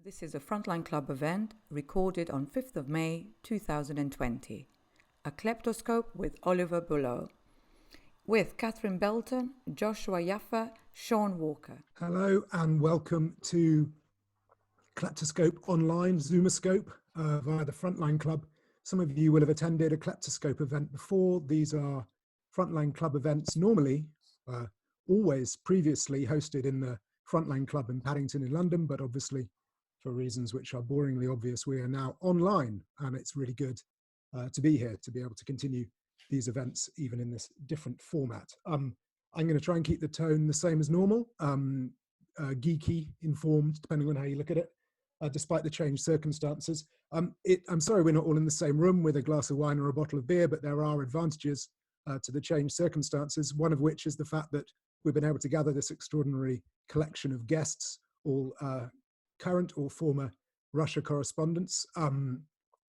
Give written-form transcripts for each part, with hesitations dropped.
This is a Frontline Club event recorded on 5th of May 2020. A Kleptoscope with Oliver Bullough. With Catherine Belton, Joshua Yaffa, Sean Walker. Hello and welcome to Kleptoscope Online, Zoomerscope via the Frontline Club. Some of you will have attended a Kleptoscope event before. These are Frontline Club events, normally, always previously hosted in the Frontline Club in Paddington in London, but obviously for reasons which are boringly obvious, we are now online, and it's really good to be here, to be able to continue these events, even in this different format. I'm going to try and keep the tone the same as normal, geeky, informed, depending on how you look at it, despite the changed circumstances. I'm sorry we're not all in the same room with a glass of wine or a bottle of beer, but there are advantages to the changed circumstances, one of which is the fact that we've been able to gather this extraordinary collection of guests, all current or former Russia correspondents.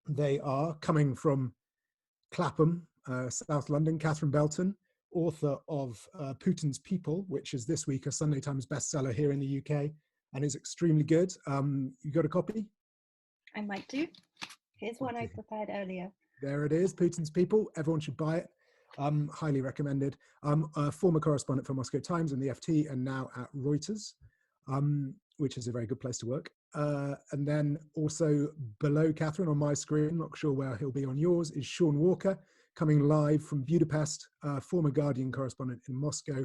They are coming from Clapham, South London, Catherine Belton, author of Putin's People, which is this week a Sunday Times bestseller here in the UK and is extremely good. You got a copy? I might do. Here's one I prepared earlier. There it is, Putin's People. Everyone should buy it. Highly recommended. A former correspondent for Moscow Times and the FT and now at Reuters. Which is a very good place to work. And then also below Catherine on my screen, not sure where he'll be on yours, is Sean Walker, coming live from Budapest, former Guardian correspondent in Moscow,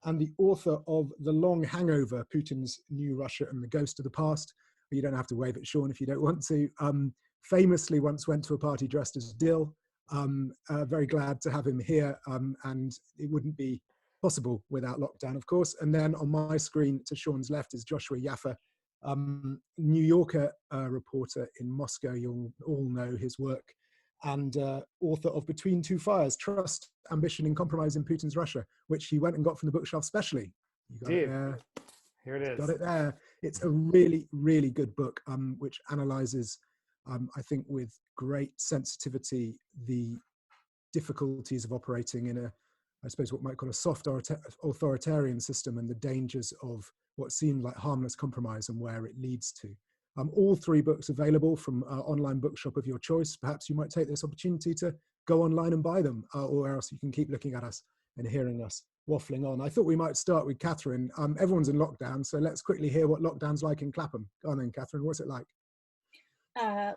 and the author of The Long Hangover, Putin's New Russia and the Ghost of the Past. You don't have to wave at Sean if you don't want to. Famously once went to a party dressed as Dill. Very glad to have him here, and it wouldn't be possible without lockdown, of course. And then on my screen to Sean's left is Joshua Yaffa, New Yorker reporter in Moscow. You'll all know his work, and author of Between Two Fires, Trust, Ambition and Compromise in Putin's Russia, which he went and got from the bookshelf specially. You got it there. Here it is. Got it there. It's a really, really good book, which analyzes, I think with great sensitivity, the difficulties of operating in a, I suppose what might call a soft authoritarian system and the dangers of what seemed like harmless compromise and where it leads to. All three books available from online bookshop of your choice. Perhaps you might take this opportunity to go online and buy them, or else you can keep looking at us and hearing us waffling on. I thought we might start with Catherine. Everyone's in lockdown, so let's quickly hear what lockdown's like in Clapham. Go on then, Catherine, what's it like?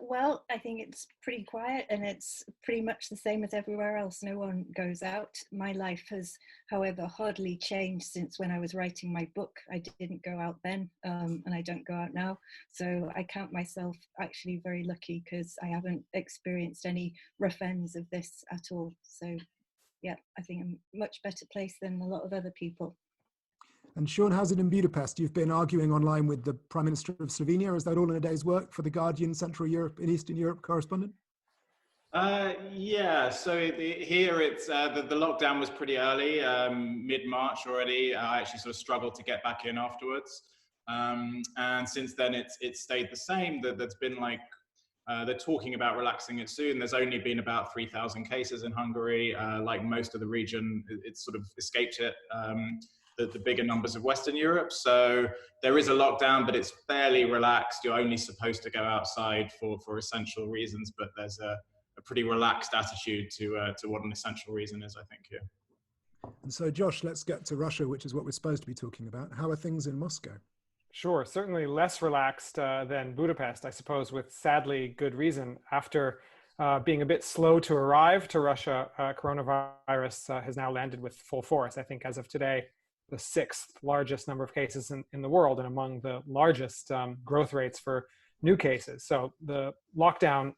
Well, I think it's pretty quiet and it's pretty much the same as everywhere else. No one goes out. My life has, however, hardly changed since when I was writing my book. I didn't go out then, and I don't go out now. So I count myself actually very lucky because I haven't experienced any rough ends of this at all. So yeah, I think I'm a much better place than a lot of other people. And Sean, how's it in Budapest? You've been arguing online with the Prime Minister of Slovenia. Is that all in a day's work for the Guardian Central Europe and Eastern Europe correspondent? Yeah, so here it's the lockdown was pretty early, mid-March already. I actually sort of struggled to get back in afterwards. And since then it's stayed the same. There's been like, they're talking about relaxing it soon. There's only been about 3,000 cases in Hungary. Like most of the region, it's sort of escaped it. The bigger numbers of Western Europe. So there is a lockdown, but it's fairly relaxed. You're only supposed to go outside for essential reasons, but there's a pretty relaxed attitude to what an essential reason is, I think, here. And so, Josh, let's get to Russia, which is what we're supposed to be talking about. How are things in Moscow? Sure, certainly less relaxed than Budapest, I suppose, with sadly good reason. After being a bit slow to arrive to Russia, coronavirus has now landed with full force. I think as of today, the sixth largest number of cases in the world and among the largest growth rates for new cases. So the lockdown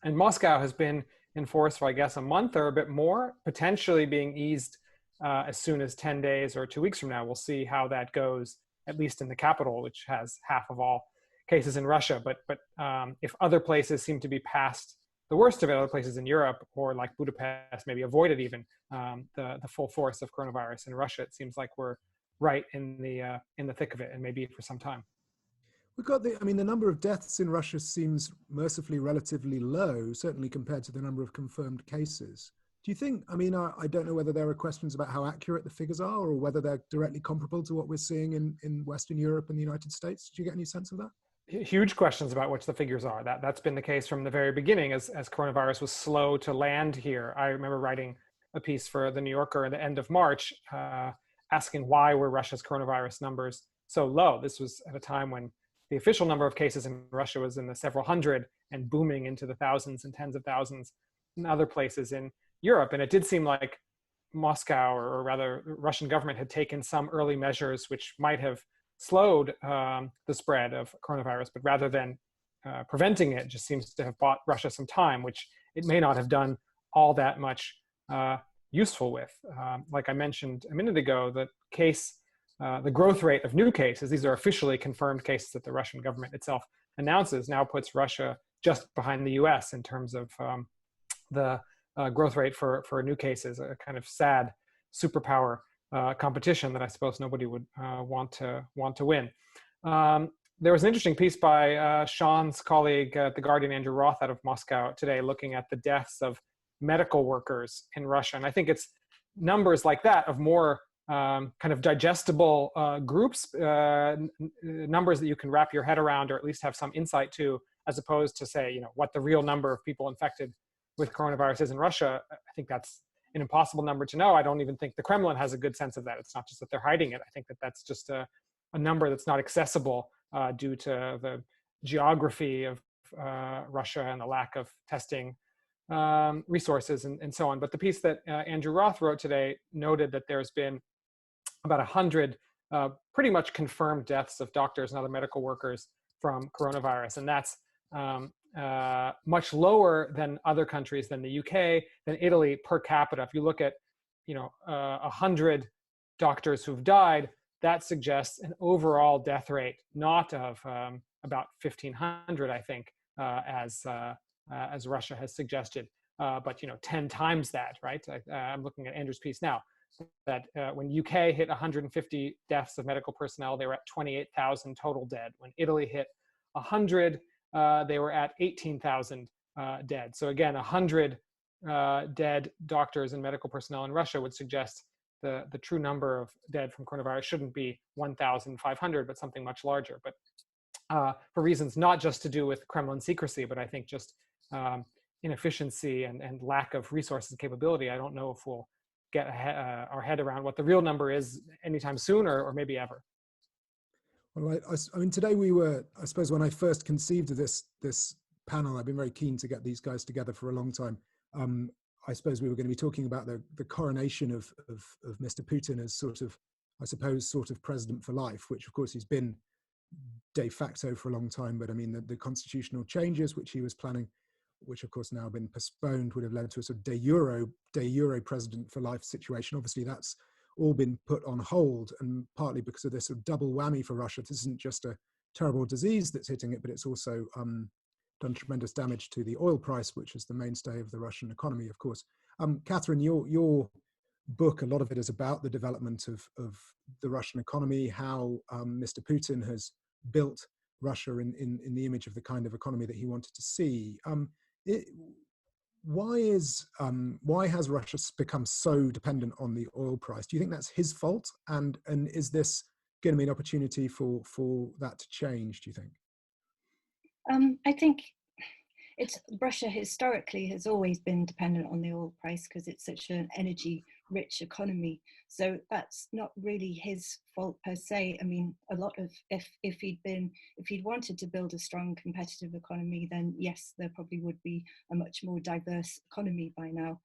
in Moscow has been in force for, I guess, a month or a bit more, potentially being eased as soon as 10 days or 2 weeks from now. We'll see how that goes, at least in the capital, which has half of all cases in Russia. But if other places seem to be past the worst of it, other places in Europe or like Budapest maybe avoided even the full force of coronavirus. In Russia, it seems like we're right in the thick of it, and maybe for some time. We've got the number of deaths in Russia seems mercifully relatively low, certainly compared to the number of confirmed cases. Do you think, I don't know whether there are questions about how accurate the figures are or whether they're directly comparable to what we're seeing in Western Europe and the United States. Do you get any sense of that? huge questions about which the figures are. That's been the case from the very beginning as coronavirus was slow to land here. I remember writing a piece for the New Yorker at the end of March asking why were Russia's coronavirus numbers so low. This was at a time when the official number of cases in Russia was in the several hundred and booming into the thousands and tens of thousands in other places in Europe. And it did seem like Moscow, or rather Russian government, had taken some early measures which might have slowed the spread of coronavirus, but rather than preventing it, just seems to have bought Russia some time, which it may not have done all that much useful with. Like I mentioned a minute ago, the growth rate of new cases, these are officially confirmed cases that the Russian government itself announces, now puts Russia just behind the US in terms of the growth rate for new cases, a kind of sad superpower competition that I suppose nobody would want to win. There was an interesting piece by Sean's colleague at The Guardian, Andrew Roth, out of Moscow today, looking at the deaths of medical workers in Russia. And I think it's numbers like that of more kind of digestible groups, numbers that you can wrap your head around or at least have some insight to, as opposed to say, what the real number of people infected with coronavirus is in Russia. I think that's an impossible number to know. I don't even think the Kremlin has a good sense of that. It's not just that they're hiding it. I think that that's just a number that's not accessible due to the geography of Russia and the lack of testing resources and so on. But the piece that Andrew Roth wrote today noted that there's been about 100 pretty much confirmed deaths of doctors and other medical workers from coronavirus. And that's much lower than other countries, than the UK, than Italy per capita. If you look at 100 doctors who've died, that suggests an overall death rate not of about 1,500, I think, as Russia has suggested, but 10 times that, right? I'm looking at Andrew's piece now, that when UK hit 150 deaths of medical personnel, they were at 28,000 total dead. When Italy hit 100, they were at 18,000 dead. So again, 100 dead doctors and medical personnel in Russia would suggest the true number of dead from coronavirus shouldn't be 1,500, but something much larger. But for reasons not just to do with Kremlin secrecy, but I think just inefficiency and lack of resources and capability, I don't know if we'll get our head around what the real number is anytime soon, or maybe ever. Well, I mean, today we were, I suppose, when I first conceived of this panel, I've been very keen to get these guys together for a long time. I suppose we were going to be talking about the coronation of Mr. Putin as sort of president for life, which of course he's been de facto for a long time. But I mean, the constitutional changes which he was planning, which of course now have been postponed, would have led to a sort of de jure president for life situation. Obviously, that's all been put on hold, and partly because of this sort of double whammy for Russia. This isn't just a terrible disease that's hitting it, but it's also done tremendous damage to the oil price, which is the mainstay of the Russian economy, of course. Catherine, your book, a lot of it is about the development of the Russian economy, how Mr. Putin has built Russia in the image of the kind of economy that he wanted to see. Why has Russia become so dependent on the oil price? Do you think that's his fault? And is this going to be an opportunity for that to change, do you think? I think Russia historically has always been dependent on the oil price because it's such an energy-rich economy. So that's not really his fault per se. I mean, a lot of if he'd wanted to build a strong competitive economy, then yes, there probably would be a much more diverse economy by now.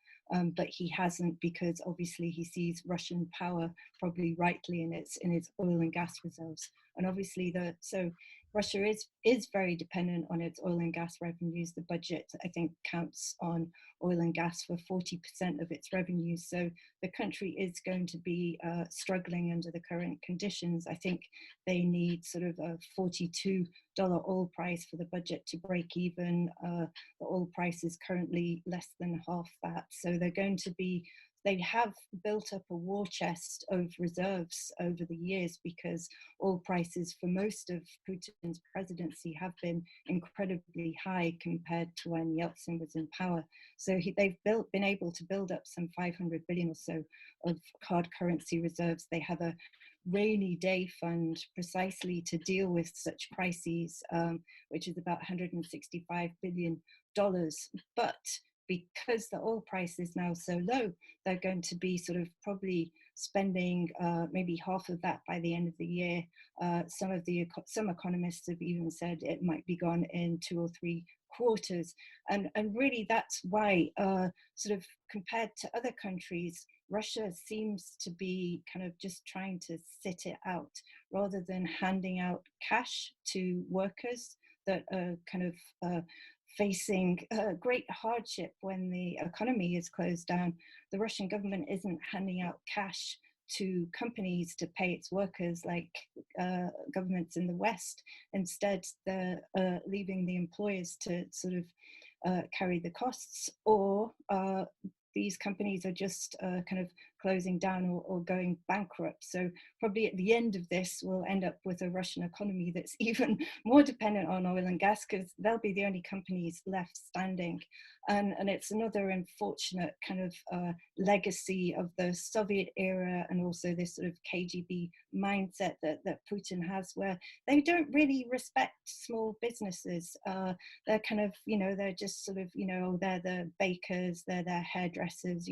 But he hasn't, because obviously he sees Russian power probably rightly in its oil and gas reserves, and obviously so Russia is very dependent on its oil and gas revenues. The budget, I think, counts on oil and gas for 40% of its revenues. So the country is going to be struggling under the current conditions. I think they need sort of a $42 oil price for the budget to break even. The oil price is currently less than half that. So they have built up a war chest of reserves over the years, because oil prices for most of Putin's presidency have been incredibly high compared to when Yeltsin was in power. So they've been able to build up some 500 billion or so of hard currency reserves. They have a rainy day fund precisely to deal with such crises, which is about $165 billion. But because the oil price is now so low, they're going to be sort of probably spending maybe half of that by the end of the year. Some economists have even said it might be gone in 2 or 3 quarters. And really that's why, sort of compared to other countries, Russia seems to be kind of just trying to sit it out rather than handing out cash to workers that are kind of facing great hardship when the economy is closed down. The Russian government isn't handing out cash to companies to pay its workers like governments in the West. Instead, they're leaving the employers to sort of carry the costs, or these companies are just kind of closing down or going bankrupt. So probably at the end of this, we'll end up with a Russian economy that's even more dependent on oil and gas, because they'll be the only companies left standing. And it's another unfortunate kind of legacy of the Soviet era, and also this sort of KGB mindset that Putin has, where they don't really respect small businesses. They're kind of, they're just sort of, they're the bakers, they're their hairdressers,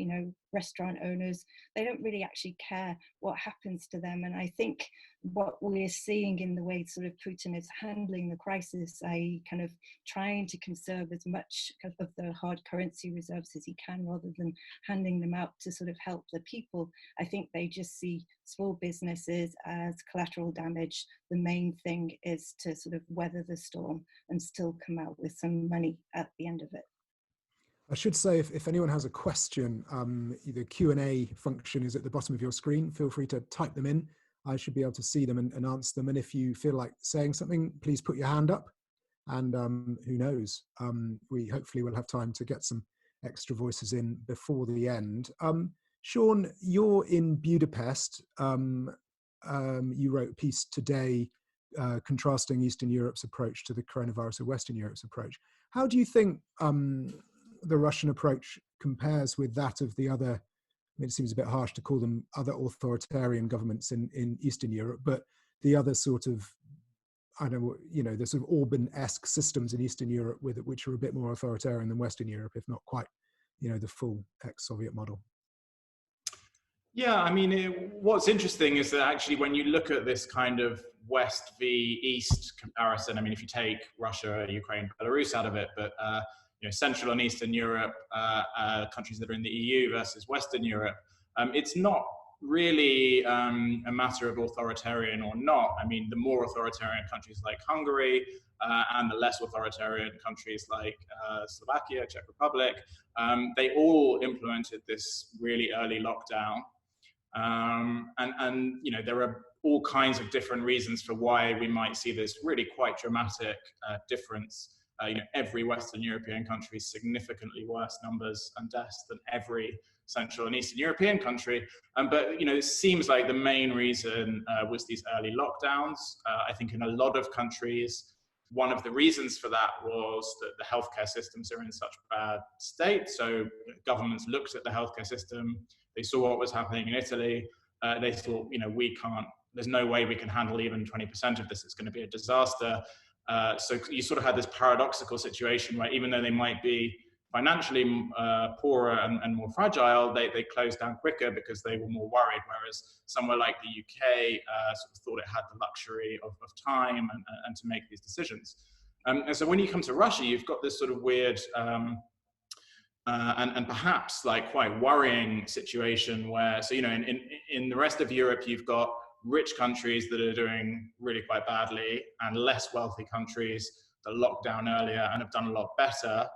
restaurant owners. They don't really actually care what happens to them. And I think what we're seeing in the way sort of Putin is handling the crisis, i.e. kind of trying to conserve as much of the hard currency reserves as he can, rather than handing them out to sort of help the people. I think they just see small businesses as collateral damage. The main thing is to sort of weather the storm and still come out with some money at the end of it. I should say, if anyone has a question, the Q&A function is at the bottom of your screen. Feel free to type them in. I should be able to see them and answer them. And if you feel like saying something, please put your hand up. And who knows, we hopefully will have time to get some extra voices in before the end. Sean, you're in Budapest. You wrote a piece today contrasting Eastern Europe's approach to the coronavirus with Western Europe's approach. How do you think the Russian approach compares with that of the other, I mean, it seems a bit harsh to call them other authoritarian governments in Eastern Europe, but the other sort of, I don't know, the sort of Orban-esque systems in Eastern Europe which are a bit more authoritarian than Western Europe, if not quite, the full ex-Soviet model? Yeah, I mean, what's interesting is that actually when you look at this kind of West v East comparison, I mean, if you take Russia, Ukraine, Belarus out of it, but Central and Eastern Europe, countries that are in the EU versus Western Europe, it's not really a matter of authoritarian or not. I mean, the more authoritarian countries like Hungary and the less authoritarian countries like Slovakia, Czech Republic, they all implemented this really early lockdown. And there are all kinds of different reasons for why we might see this really quite dramatic difference. Every Western European country significantly worse numbers and deaths than every Central and Eastern European country. But it seems like the main reason was these early lockdowns. I think in a lot of countries, one of the reasons for that was that the healthcare systems are in such bad state. So governments looked at the healthcare system, they saw what was happening in Italy. They thought, there's no way we can handle even 20% of this. It's going to be a disaster. So you sort of had this paradoxical situation where even though they might be financially poorer and more fragile, they closed down quicker because they were more worried, whereas somewhere like the UK sort of thought it had the luxury of time and to make these decisions. And so when you come to Russia, you've got this sort of weird and perhaps like quite worrying situation where, so in the rest of Europe, you've got rich countries that are doing really quite badly and less wealthy countries that locked down earlier and have done a lot better.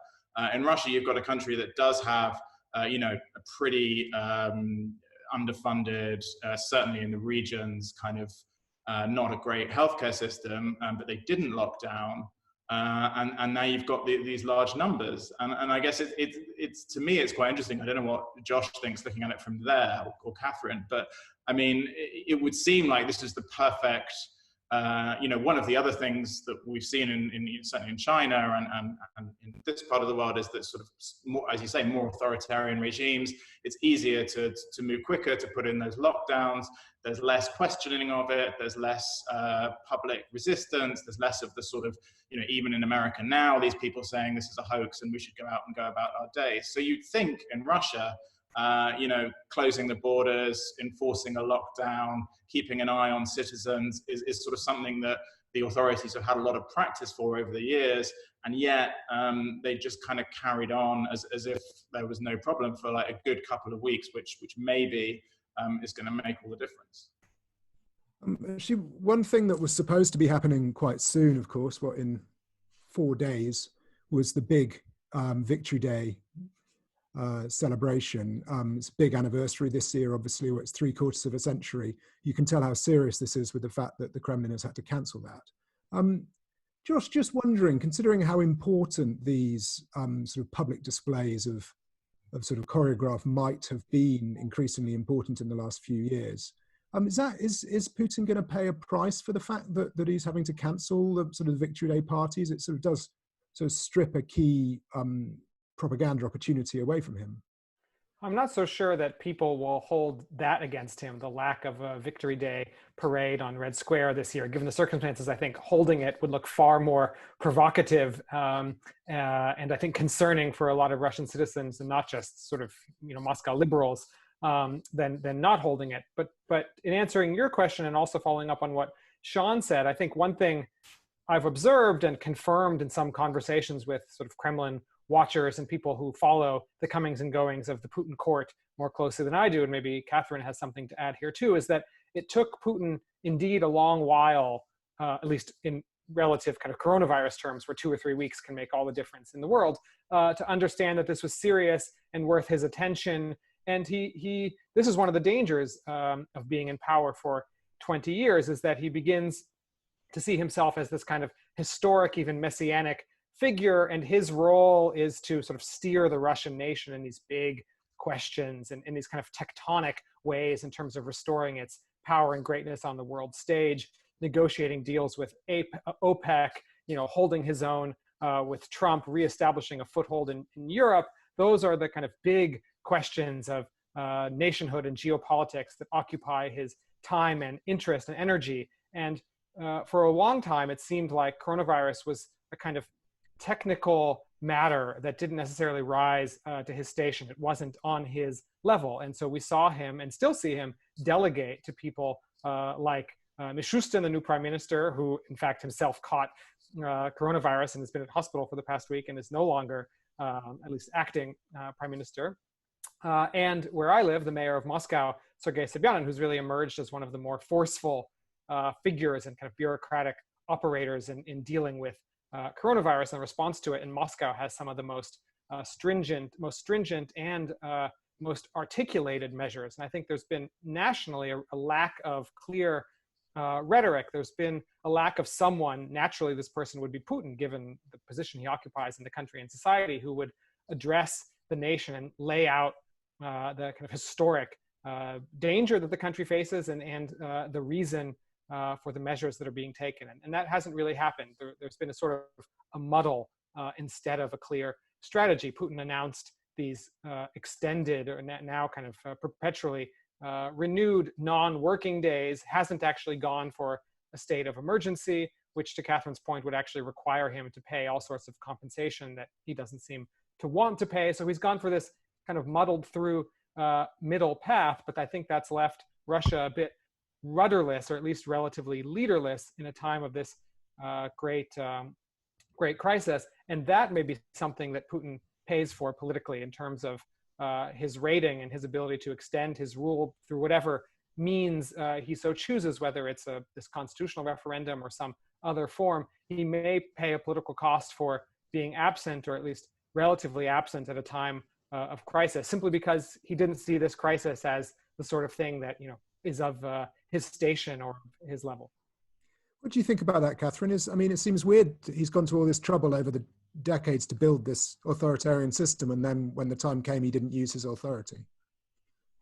In Russia, you've got a country that does have, a pretty underfunded, certainly in the regions, kind of not a great healthcare system, but they didn't lock down. And now you've got these large numbers. And I guess it's to me, it's quite interesting. I don't know what Josh thinks looking at it from there, or Catherine, but I mean, it would seem like this is the perfect one of the other things that we've seen certainly in China and in this part of the world is that sort of more, as you say, more authoritarian regimes, it's easier to move quicker, to put in those lockdowns. There's less questioning of it. There's less public resistance. There's less of the sort of, even in America now, these people saying this is a hoax and we should go out and go about our days. So you'd think in Russia, closing the borders, enforcing a lockdown, keeping an eye on citizens is sort of something that the authorities have had a lot of practice for over the years. And yet they just kind of carried on as if there was no problem for like a good couple of weeks, which maybe is going to make all the difference. Actually, one thing that was supposed to be happening quite soon, of course, in 4 days, was the big Victory Day celebration. It's a big anniversary this year, obviously, where it's 3/4 of a century. You can tell how serious this is with the fact that the Kremlin has had to cancel that. Josh, just wondering, considering how important these sort of public displays of sort of choreograph might have been increasingly important in the last few years, is Putin going to pay a price for the fact that he's having to cancel the sort of Victory Day parties? It sort of does sort of strip a key propaganda opportunity away from him. I'm not so sure that people will hold that against him, the lack of a Victory Day parade on Red Square this year. Given the circumstances, I think holding it would look far more provocative and I think concerning for a lot of Russian citizens, and not just sort of Moscow liberals, than not holding it. But in answering your question and also following up on what Sean said, I think one thing I've observed and confirmed in some conversations with sort of Kremlin watchers and people who follow the comings and goings of the Putin court more closely than I do, and maybe Catherine has something to add here too, is that it took Putin indeed a long while, at least in relative kind of coronavirus terms, where 2 or 3 weeks can make all the difference in the world, to understand that this was serious and worth his attention. And this is one of the dangers of being in power for 20 years, is that he begins to see himself as this kind of historic, even messianic figure, and his role is to sort of steer the Russian nation in these big questions and in these kind of tectonic ways in terms of restoring its power and greatness on the world stage, negotiating deals with OPEC, holding his own with Trump, reestablishing a foothold in Europe. Those are the kind of big questions of nationhood and geopolitics that occupy his time and interest and energy. And for a long time, it seemed like coronavirus was a kind of technical matter that didn't necessarily rise to his station. It wasn't on his level. And so we saw him and still see him delegate to people like Mishustin, the new prime minister, who in fact himself caught coronavirus and has been at hospital for the past week and is no longer at least acting prime minister. And where I live, the mayor of Moscow, Sergei Sobyanin, who's really emerged as one of the more forceful figures and kind of bureaucratic operators in dealing with coronavirus and response to it. And Moscow has some of the most stringent and most articulated measures. And I think there's been nationally a lack of clear rhetoric. There's been a lack of someone, naturally this person would be Putin, given the position he occupies in the country and society, who would address the nation and lay out the kind of historic danger that the country faces and the reason for the measures that are being taken. And that hasn't really happened. There's been a sort of a muddle instead of a clear strategy. Putin announced these extended or now kind of perpetually renewed non-working days, hasn't actually gone for a state of emergency, which to Catherine's point would actually require him to pay all sorts of compensation that he doesn't seem to want to pay. So he's gone for this kind of muddled through middle path, but I think that's left Russia a bit rudderless, or at least relatively leaderless, in a time of this great crisis. And that may be something that Putin pays for politically in terms of his rating and his ability to extend his rule through whatever means he so chooses, whether it's this constitutional referendum or some other form. He may pay a political cost for being absent, or at least relatively absent, at a time of crisis, simply because he didn't see this crisis as the sort of thing that is of his station or his level. What do you think about that, Catherine? It seems weird he's gone to all this trouble over the decades to build this authoritarian system, and then when the time came, he didn't use his authority.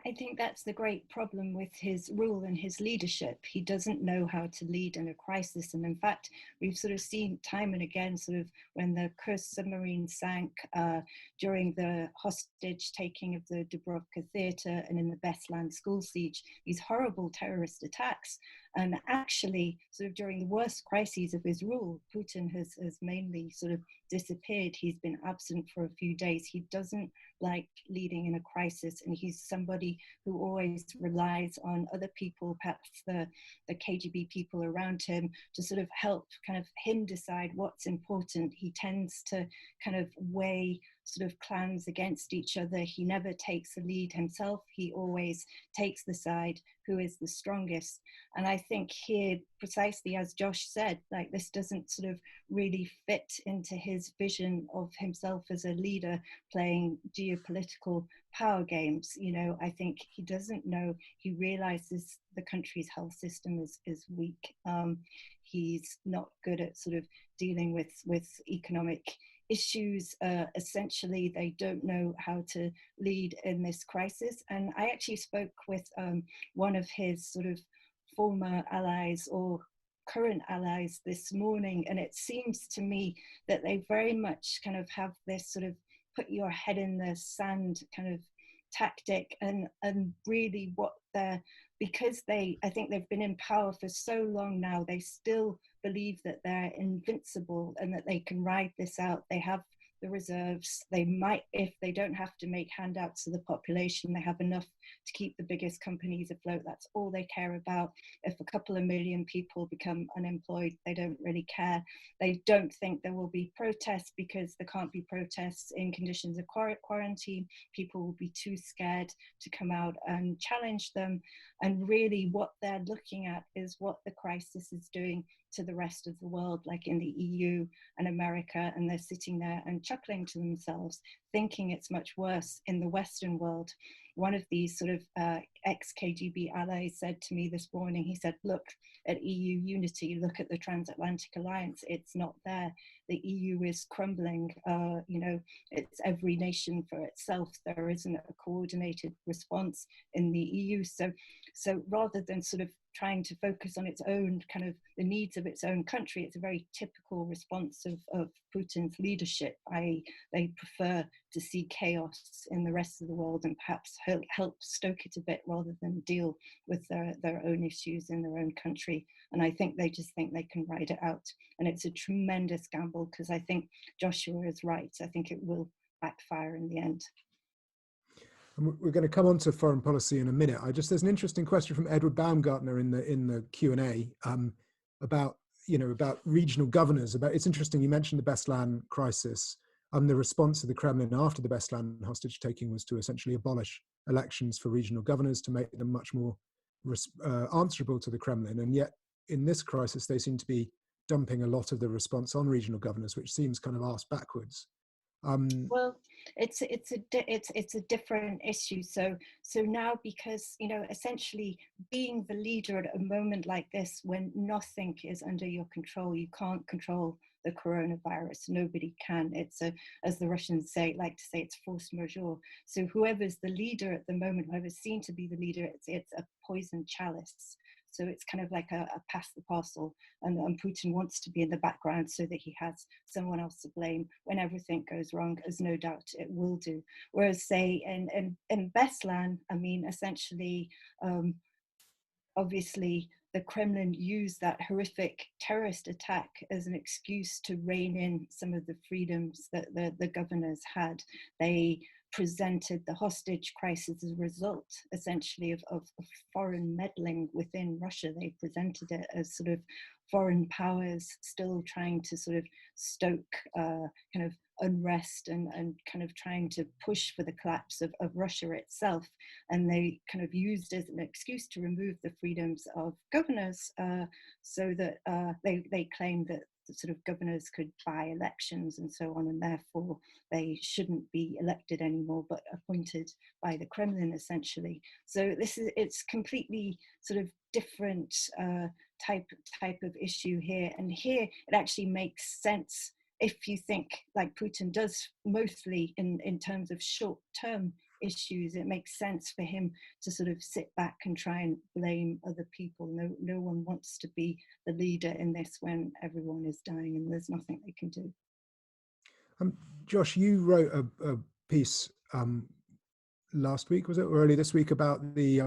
I think that's the great problem with his rule and his leadership. He doesn't know how to lead in a crisis. And in fact, we've sort of seen time and again, sort of when the Kursk submarine sank during the hostage taking of the Dubrovka theatre and in the Beslan school siege, these horrible terrorist attacks. And actually, sort of during the worst crises of his rule, Putin has mainly sort of disappeared. He's been absent for a few days. He doesn't like leading in a crisis, and he's somebody who always relies on other people, perhaps the KGB people around him, to sort of help kind of him decide what's important. He tends to kind of weigh sort of clans against each other. He never takes the lead himself. He always takes the side who is the strongest. And I think here, precisely as Josh said, like this doesn't sort of really fit into his vision of himself as a leader playing geopolitical power games. You know, I think he doesn't know, he realizes the country's health system is weak. He's not good at sort of dealing with economic issues. Essentially, they don't know how to lead in this crisis. And I actually spoke with one of his sort of former allies or current allies this morning, and it seems to me that they very much kind of have this sort of put your head in the sand kind of tactic, and really what they're, because I think they've been in power for so long now, they still believe that they're invincible and that they can ride this out. They have the reserves. They might, if they don't have to make handouts to the population, they have enough to keep the biggest companies afloat. That's all they care about. If a couple of million people become unemployed, they don't really care. They don't think there will be protests because there can't be protests in conditions of quarantine. People will be too scared to come out and challenge them. And really what they're looking at is what the crisis is doing to the rest of the world, like in the EU and America, and they're sitting there and chuckling to themselves, thinking it's much worse in the Western world. One of these sort of ex-KGB allies said to me this morning, he said, look at EU unity, look at the transatlantic alliance, it's not there. The EU is crumbling, you know, it's every nation for itself. There isn't a coordinated response in the EU. So rather than sort of trying to focus on its own kind of the needs of its own country, it's a very typical response of Putin's leadership. They prefer to see chaos in the rest of the world and perhaps help stoke it a bit rather than deal with their own issues in their own country. And I think they just think they can ride it out. And it's a tremendous gamble, because I think Joshua is right. I think it will backfire in the end. And we're going to come on to foreign policy in a minute. There's an interesting question from Edward Baumgartner in the Q&A about regional governors. It's interesting you mentioned the Beslan crisis. The response of the Kremlin after the Beslan hostage taking was to essentially abolish elections for regional governors to make them much more answerable to the Kremlin. And yet in this crisis, they seem to be dumping a lot of the response on regional governors, which seems kind of arse backwards. Well, it's a different issue. So now, because, you know, essentially being the leader at a moment like this, when nothing is under your control, you can't control the coronavirus. Nobody can. It's as the Russians like to say, it's force majeure. So whoever's the leader at the moment, whoever's seen to be the leader, it's a poison chalice. So it's kind of like a pass the parcel, and Putin wants to be in the background so that he has someone else to blame when everything goes wrong, as no doubt it will do. Whereas, say, in Beslan, I mean, essentially, obviously, the Kremlin used that horrific terrorist attack as an excuse to rein in some of the freedoms that the governors had. They presented the hostage crisis as a result, essentially, of foreign meddling within Russia. They presented it as sort of foreign powers still trying to sort of stoke kind of unrest and kind of trying to push for the collapse of Russia itself. And they kind of used as an excuse to remove the freedoms of governors, so that they claimed that sort of governors could buy elections and so on, and therefore they shouldn't be elected anymore but appointed by the Kremlin, essentially. So it's completely sort of different type of issue here. And here it actually makes sense if you think like Putin does, mostly in terms of short-term issues. It makes sense for him to sort of sit back and try and blame other people. No one wants to be the leader in this when everyone is dying and there's nothing they can do. Josh, you wrote a piece last week, was it, or early this week, about the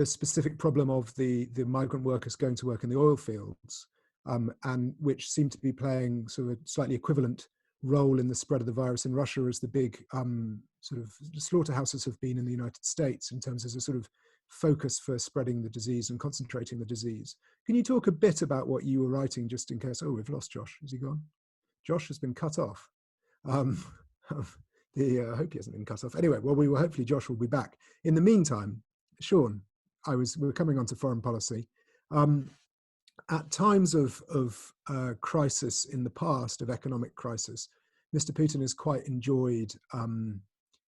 specific problem of the migrant workers going to work in the oil fields, and which seem to be playing sort of a slightly equivalent role in the spread of the virus in Russia as the big sort of slaughterhouses have been in the United States, in terms of a sort of focus for spreading the disease and concentrating the disease. Can you talk a bit about what you were writing, just in case? Oh, we've lost Josh. Has he gone? Josh has been cut off. I hope he hasn't been cut off. Anyway, well, hopefully Josh will be back. In the meantime, Sean, we're coming on to foreign policy. At times of crisis in the past, of economic crisis, Mr. Putin has quite enjoyed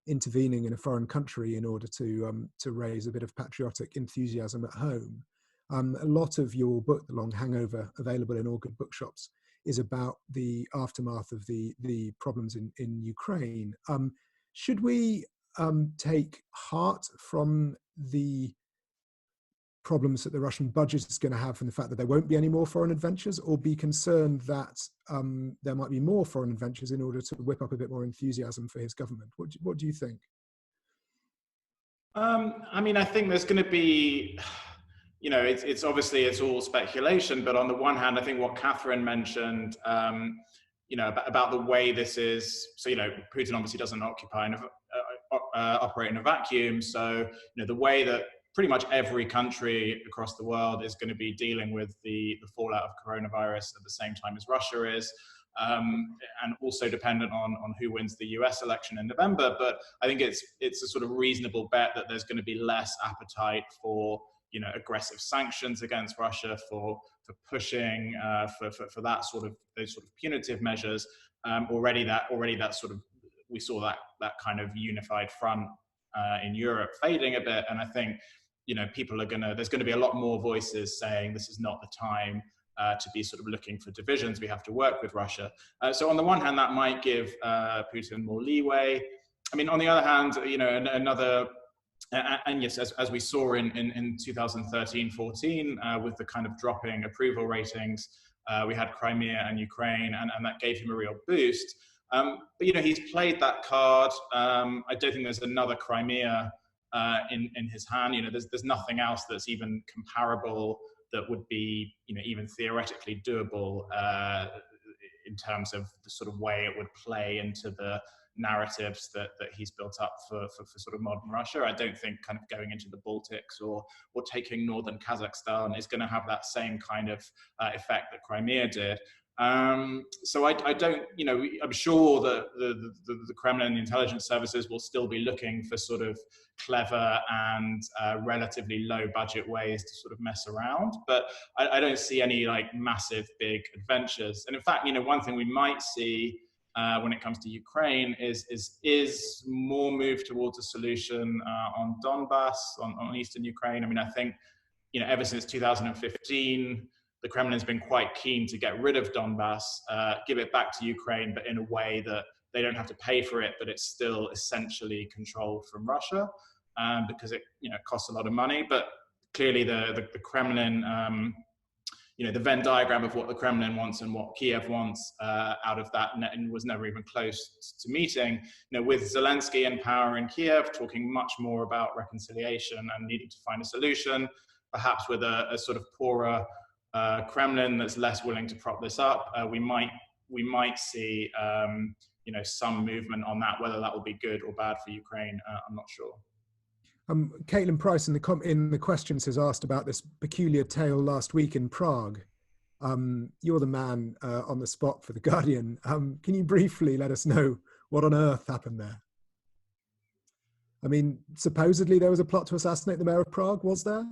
intervening in a foreign country in order to raise a bit of patriotic enthusiasm at home. A lot of your book, The Long Hangover, available in all good bookshops, is about the aftermath of the problems in Ukraine. Should we take heart from the problems that the Russian budget is going to have from the fact that there won't be any more foreign adventures, or be concerned that there might be more foreign adventures in order to whip up a bit more enthusiasm for his government? What do you think? I mean, I think there's going to be, you know, it's obviously, it's all speculation, but on the one hand, I think what Catherine mentioned, you know, about the way this is, so, you know, Putin obviously doesn't operate in a vacuum. So, you know, the way that pretty much every country across the world is going to be dealing with the fallout of coronavirus at the same time as Russia is, and also dependent on who wins the US election in November. But I think it's a sort of reasonable bet that there's going to be less appetite for, you know, aggressive sanctions against Russia, for pushing for that sort of, those sort of punitive measures. Already that sort of, we saw that kind of unified front in Europe fading a bit, and I think, you know, there's going to be a lot more voices saying this is not the time to be sort of looking for divisions. We have to work with Russia. So on the one hand, that might give Putin more leeway. I mean, on the other hand, you know, and yes, as we saw in 2013-14, with the kind of dropping approval ratings, we had Crimea and Ukraine, and that gave him a real boost. But, you know, he's played that card. I don't think there's another Crimea in his hand. You know, there's nothing else that's even comparable that would be, you know, even theoretically doable in terms of the sort of way it would play into the narratives that he's built up for sort of modern Russia. I don't think kind of going into the Baltics or taking northern Kazakhstan is going to have that same kind of effect that Crimea did. So I don't, you know, I'm sure that the Kremlin and the intelligence services will still be looking for sort of clever and relatively low budget ways to sort of mess around, but I don't see any like massive big adventures. And in fact, you know, one thing we might see when it comes to Ukraine is more move towards a solution on Donbass, on eastern Ukraine. I mean, I think, you know, ever since 2015, the Kremlin's been quite keen to get rid of Donbass, give it back to Ukraine, but in a way that they don't have to pay for it, but it's still essentially controlled from Russia, because it, you know, costs a lot of money. But clearly the Kremlin, you know, the Venn diagram of what the Kremlin wants and what Kiev wants out of that was never even close to meeting. You know, with Zelensky in power in Kiev, talking much more about reconciliation and needing to find a solution, perhaps with a sort of poorer Kremlin that's less willing to prop this up, we might see you know, some movement on that. Whether that will be good or bad for Ukraine, I'm not sure. Caitlin Price in the questions has asked about this peculiar tale last week in Prague. You're the man on the spot for The Guardian. Can you briefly let us know what on earth happened there? I mean, supposedly there was a plot to assassinate the mayor of Prague, was there?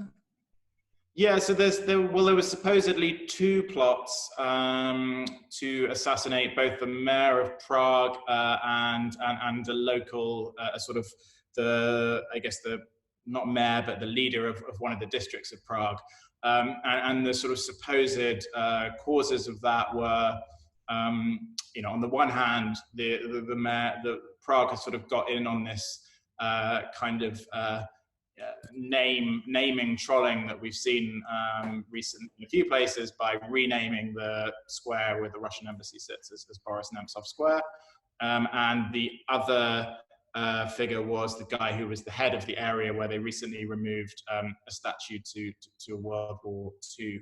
Yeah, so there was supposedly two plots to assassinate both the mayor of Prague and a local sort of not mayor, but the leader of one of the districts of Prague. And the sort of supposed causes of that were, you know, on the one hand, the Prague has sort of got in on this kind of naming trolling that we've seen recently in a few places by renaming the square where the Russian embassy sits as Boris Nemtsov Square. And the other figure was the guy who was the head of the area where they recently removed a statue to a World War II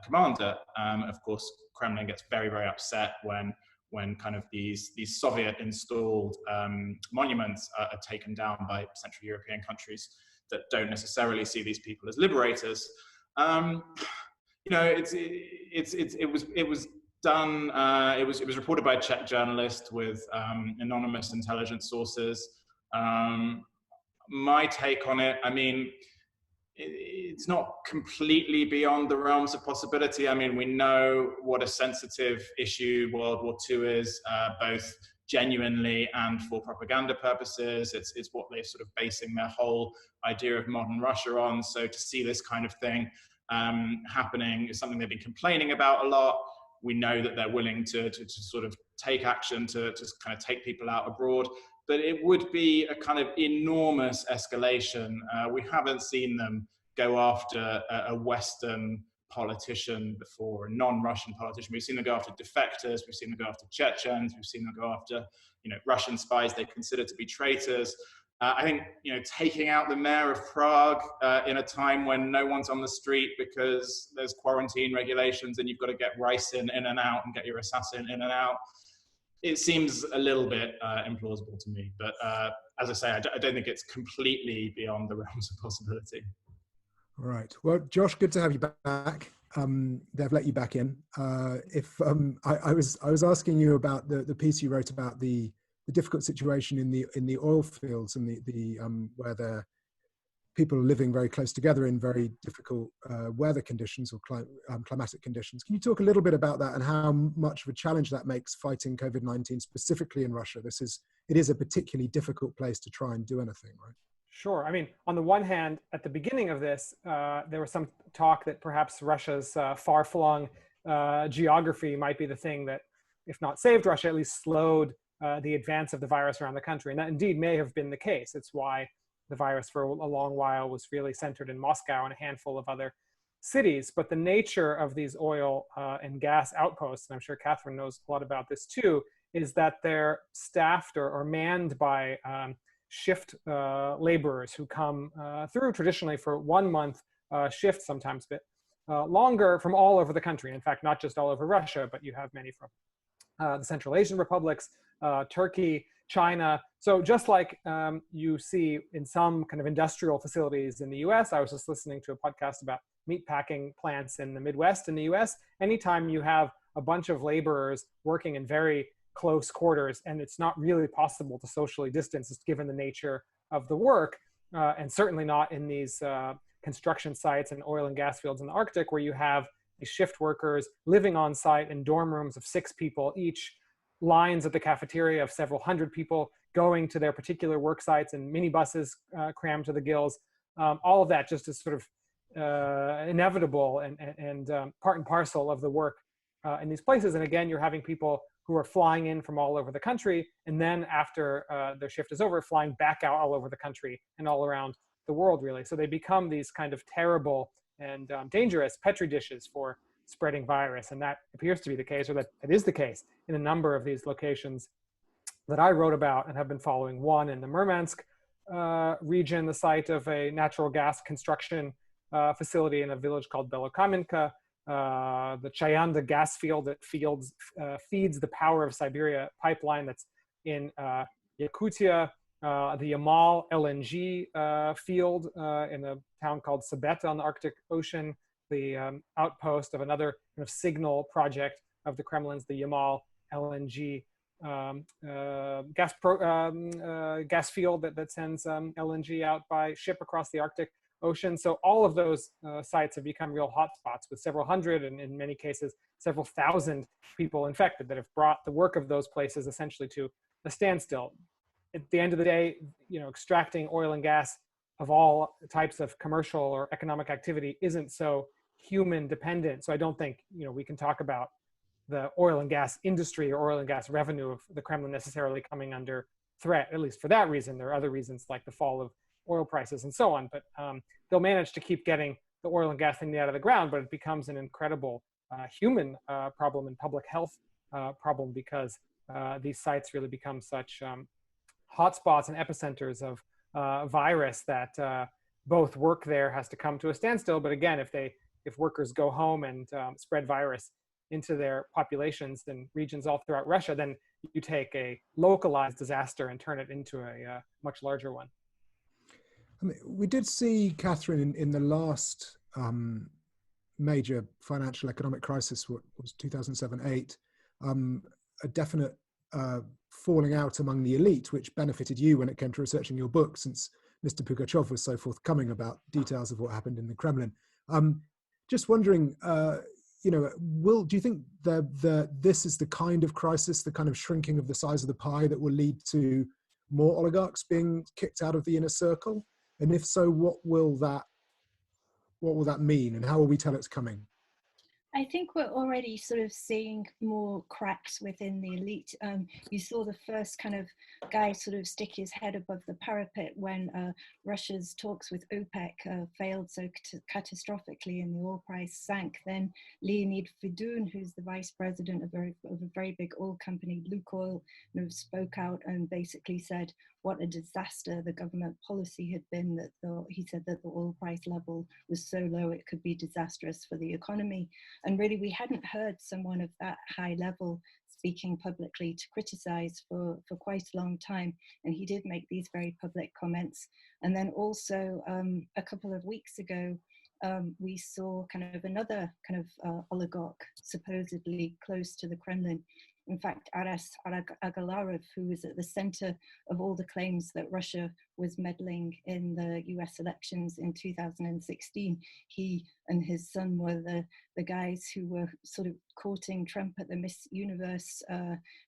commander. Of course, Kremlin gets very, very upset when kind of these Soviet-installed monuments are taken down by Central European countries that don't necessarily see these people as liberators. You know, it was done. It was reported by a Czech journalist with anonymous intelligence sources. My take on it, I mean, it's not completely beyond the realms of possibility. I mean, we know what a sensitive issue World War II is, both genuinely and for propaganda purposes. It's what they're sort of basing their whole idea of modern Russia on. So to see this kind of thing happening is something they've been complaining about a lot. We know that they're willing to sort of take action to kind of take people out abroad, but it would be a kind of enormous escalation. We haven't seen them go after a Western politician before, a non-Russian politician. We've seen them go after defectors, we've seen them go after Chechens, we've seen them go after, you know, Russian spies they consider to be traitors. I think, you know, taking out the mayor of Prague in a time when no one's on the street because there's quarantine regulations and you've got to get rice in and out and get your assassin in and out, it seems a little bit implausible to me. But as I say, I don't think it's completely beyond the realms of possibility. Right. Well, Josh, good to have you back. They've let you back in. I was asking you about the piece you wrote about the difficult situation in the oil fields and the where the people are living very close together in very difficult weather conditions or climatic conditions. Can you talk a little bit about that and how much of a challenge that makes fighting COVID-19 specifically in Russia? It is a particularly difficult place to try and do anything, right? Sure. I mean, on the one hand, at the beginning of this, there was some talk that perhaps Russia's far-flung geography might be the thing that, if not saved Russia, at least slowed the advance of the virus around the country. And that indeed may have been the case. It's why the virus for a long while was really centered in Moscow and a handful of other cities. But the nature of these oil and gas outposts, and I'm sure Catherine knows a lot about this too, is that they're staffed or manned by shift laborers who come through traditionally for 1 month shift, sometimes a bit longer, from all over the country. In fact, not just all over Russia, but you have many from the Central Asian republics, Turkey, China. So just like you see in some kind of industrial facilities in the US, I was just listening to a podcast about meatpacking plants in the Midwest in the US. Anytime you have a bunch of laborers working in very close quarters, and it's not really possible to socially distance given the nature of the work, and certainly not in these construction sites and oil and gas fields in the Arctic, where you have these shift workers living on site in dorm rooms of 6 people each, lines at the cafeteria of several hundred people going to their particular work sites, and minibuses crammed to the gills. All of that just is sort of inevitable and part and parcel of the work in these places. And again, you're having people who are flying in from all over the country, and then after their shift is over, flying back out all over the country and all around the world, really. So they become these kind of terrible and dangerous petri dishes for spreading virus. And that appears to be the case, or that it is the case, in a number of these locations that I wrote about and have been following. One in the Murmansk region, the site of a natural gas construction facility in a village called Belokamenka, the Chayanda gas field that feeds the Power of Siberia pipeline that's in Yakutia, the Yamal LNG field in a town called Sabeta on the Arctic Ocean, the outpost of another kind of signal project of the Kremlin's, the Yamal LNG gas field that sends LNG out by ship across the Arctic Ocean. So all of those sites have become real hotspots with several hundred, and in many cases, several thousand people infected that have brought the work of those places essentially to a standstill. At the end of the day, you know, extracting oil and gas of all types of commercial or economic activity isn't so human dependent. So I don't think, you know, we can talk about the oil and gas industry or oil and gas revenue of the Kremlin necessarily coming under threat, at least for that reason. There are other reasons like the fall of oil prices and so on, but they'll manage to keep getting the oil and gas thing out of the ground, but it becomes an incredible human problem and public health problem, because these sites really become such hotspots and epicenters of virus that both work there has to come to a standstill. But again, if workers go home and spread virus into their populations and regions all throughout Russia, then you take a localized disaster and turn it into a much larger one. I mean, we did see, Catherine, in the last major financial economic crisis, what was 2007-8, a definite falling out among the elite, which benefited you when it came to researching your book, since Mr. Pugachev was so forthcoming about details of what happened in the Kremlin. Just wondering, do you think this is the kind of crisis, the kind of shrinking of the size of the pie, that will lead to more oligarchs being kicked out of the inner circle? And if so, what will that mean, and how will we tell it's coming? I think we're already sort of seeing more cracks within the elite. You saw the first kind of guy sort of stick his head above the parapet when Russia's talks with OPEC failed so catastrophically and the oil price sank. Then Leonid Fedun, who's the vice president of a very big oil company, Lukoil, spoke out and basically said what a disaster the government policy had been, that he said that the oil price level was so low it could be disastrous for the economy. And really, we hadn't heard someone of that high level speaking publicly to criticize for quite a long time. And he did make these very public comments. And then also a couple of weeks ago, we saw kind of another kind of oligarch supposedly close to the Kremlin. In fact, Aras Agalarov, who was at the center of all the claims that Russia was meddling in the US elections in 2016, he and his son were the guys who were sort of courting Trump at the Miss Universe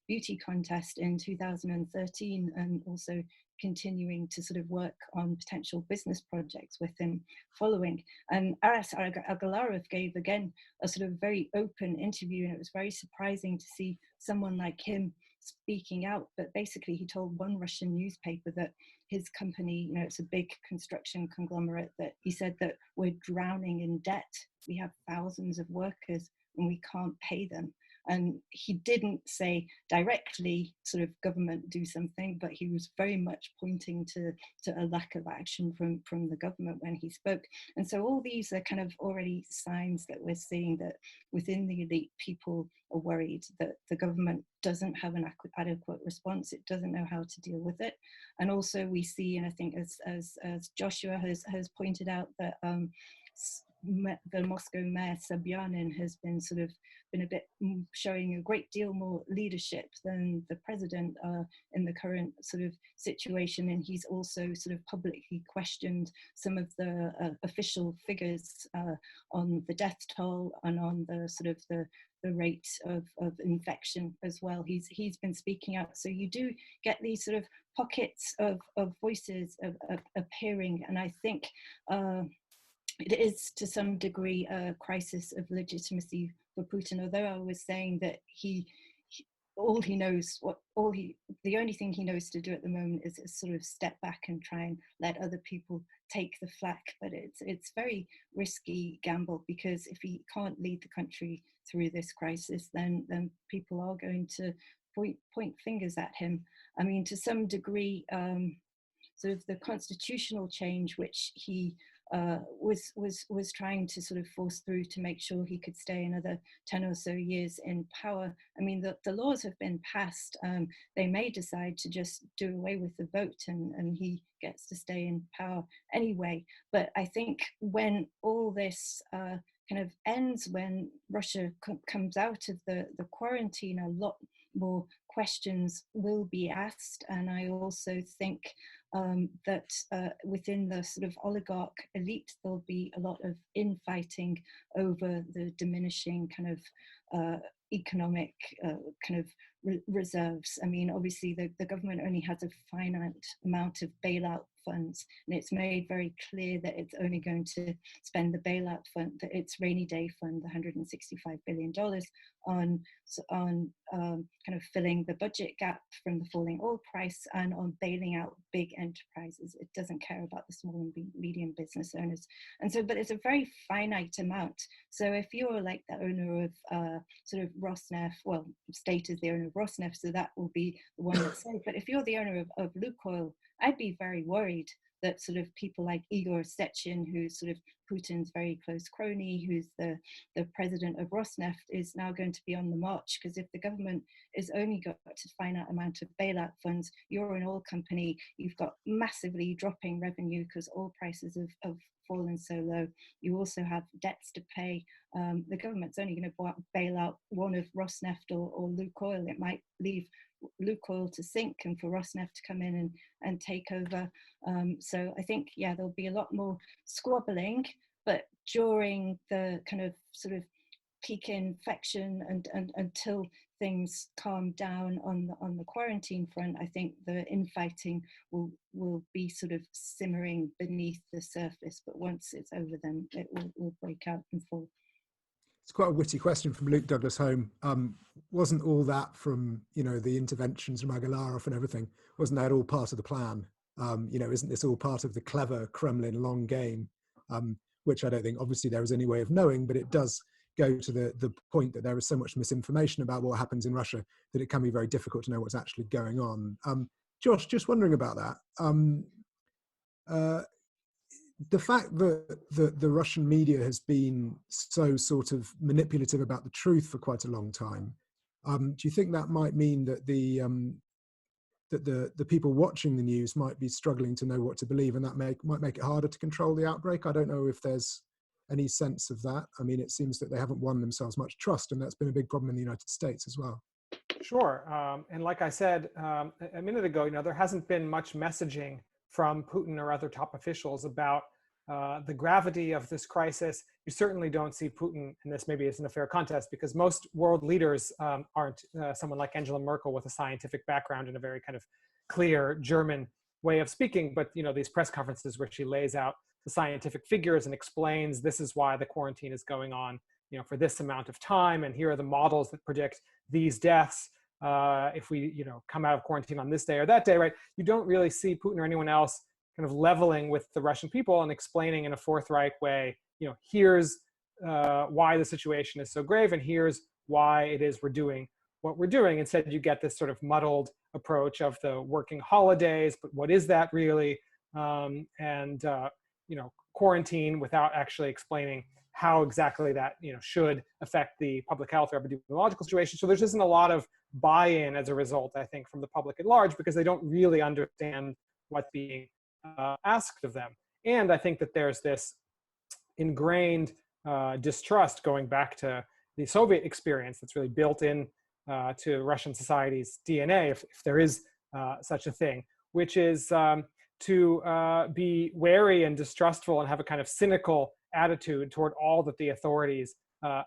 beauty contest in 2013, and also continuing to sort of work on potential business projects with him following. And Aras Agalarov gave, again, a sort of very open interview, and it was very surprising to see someone like him speaking out. But basically, he told one Russian newspaper that his company, it's a big construction conglomerate, that he said that we're drowning in debt. We have thousands of workers and we can't pay them. And he didn't say directly sort of government do something, but he was very much pointing to a lack of action from the government when he spoke. And so all these are kind of already signs that we're seeing that within the elite, people are worried that the government doesn't have an adequate response. It doesn't know how to deal with it. And also we see, and I think as Joshua has pointed out, that the Moscow mayor Sobyanin has been a bit showing a great deal more leadership than the president in the current sort of situation, and he's also sort of publicly questioned some of the official figures on the death toll and on the sort of the rate of infection as well. He's been speaking out, so you do get these sort of pockets of voices appearing, and I think it is to some degree a crisis of legitimacy for Putin, although I was saying that the only thing he knows to do at the moment is sort of step back and try and let other people take the flak. But it's very risky gamble, because if he can't lead the country through this crisis, then people are going to point fingers at him. I mean, to some degree, sort of the constitutional change which he was trying to sort of force through to make sure he could stay another 10 or so years in power. I mean, the laws have been passed. They may decide to just do away with the vote and he gets to stay in power anyway. But I think when all this kind of ends, when Russia comes out of the quarantine, a lot more questions will be asked. And I also think that within the sort of oligarch elite, there'll be a lot of infighting over the diminishing kind of economic kind of reserves. I mean, obviously the government only has a finite amount of bailout funds. And it's made very clear that it's only going to spend the bailout fund, that its rainy day fund, the $165 billion, on kind of filling the budget gap from the falling oil price and on bailing out big enterprises. It doesn't care about the small and medium business owners. And so, but it's a very finite amount. So if you're like the owner of sort of Rosneft, well, state is the owner of Rosneft, so that will be the one that's safe. But if you're the owner of Lukoil, I'd be very worried that sort of people like Igor Sechin, who's sort of Putin's very close crony, who's the president of Rosneft, is now going to be on the march. Because if the government is only got a finite amount of bailout funds, you're an oil company, you've got massively dropping revenue because oil prices have fallen so low. You also have debts to pay. The government's only going to bail out one of Rosneft or Lukoil. It might leave Lukoil to sink and for Rosneft to come in and take over. So I think, yeah, there'll be a lot more squabbling, but during the kind of sort of peak infection and until things calm down on the quarantine front, I think the infighting will be sort of simmering beneath the surface. But once it's over, then it will break out and fall. It's quite a witty question from Luke Douglas Home. Wasn't all that from, the interventions from Agalarov and everything, wasn't that all part of the plan? Isn't this all part of the clever Kremlin long game? Which I don't think obviously there is any way of knowing, but it does go to the point that there is so much misinformation about what happens in Russia that it can be very difficult to know what's actually going on. Josh, just wondering about that. The fact that the Russian media has been so sort of manipulative about the truth for quite a long time, do you think that might mean that the people watching the news might be struggling to know what to believe, and that might make it harder to control the outbreak? I don't know if there's any sense of that. I mean, it seems that they haven't won themselves much trust, and that's been a big problem in the United States as well. Sure. And like I said a minute ago, there hasn't been much messaging from Putin or other top officials about the gravity of this crisis. You certainly don't see Putin, and this maybe isn't a fair contest because most world leaders aren't someone like Angela Merkel with a scientific background and a very kind of clear German way of speaking. But, these press conferences where she lays out the scientific figures and explains this is why the quarantine is going on, for this amount of time. And here are the models that predict these deaths if we, come out of quarantine on this day or that day, right? You don't really see Putin or anyone else kind of leveling with the Russian people and explaining in a forthright way, here's why the situation is so grave and here's why it is we're doing what we're doing. Instead, you get this sort of muddled approach of the working holidays, but what is that really? Quarantine without actually explaining how exactly that, should affect the public health or epidemiological situation. So there just isn't a lot of buy-in as a result, I think, from the public at large, because they don't really understand what's being asked of them. And I think that there's this ingrained distrust going back to the Soviet experience that's really built in to Russian society's DNA, if there is such a thing, which is to be wary and distrustful and have a kind of cynical attitude toward all that the authorities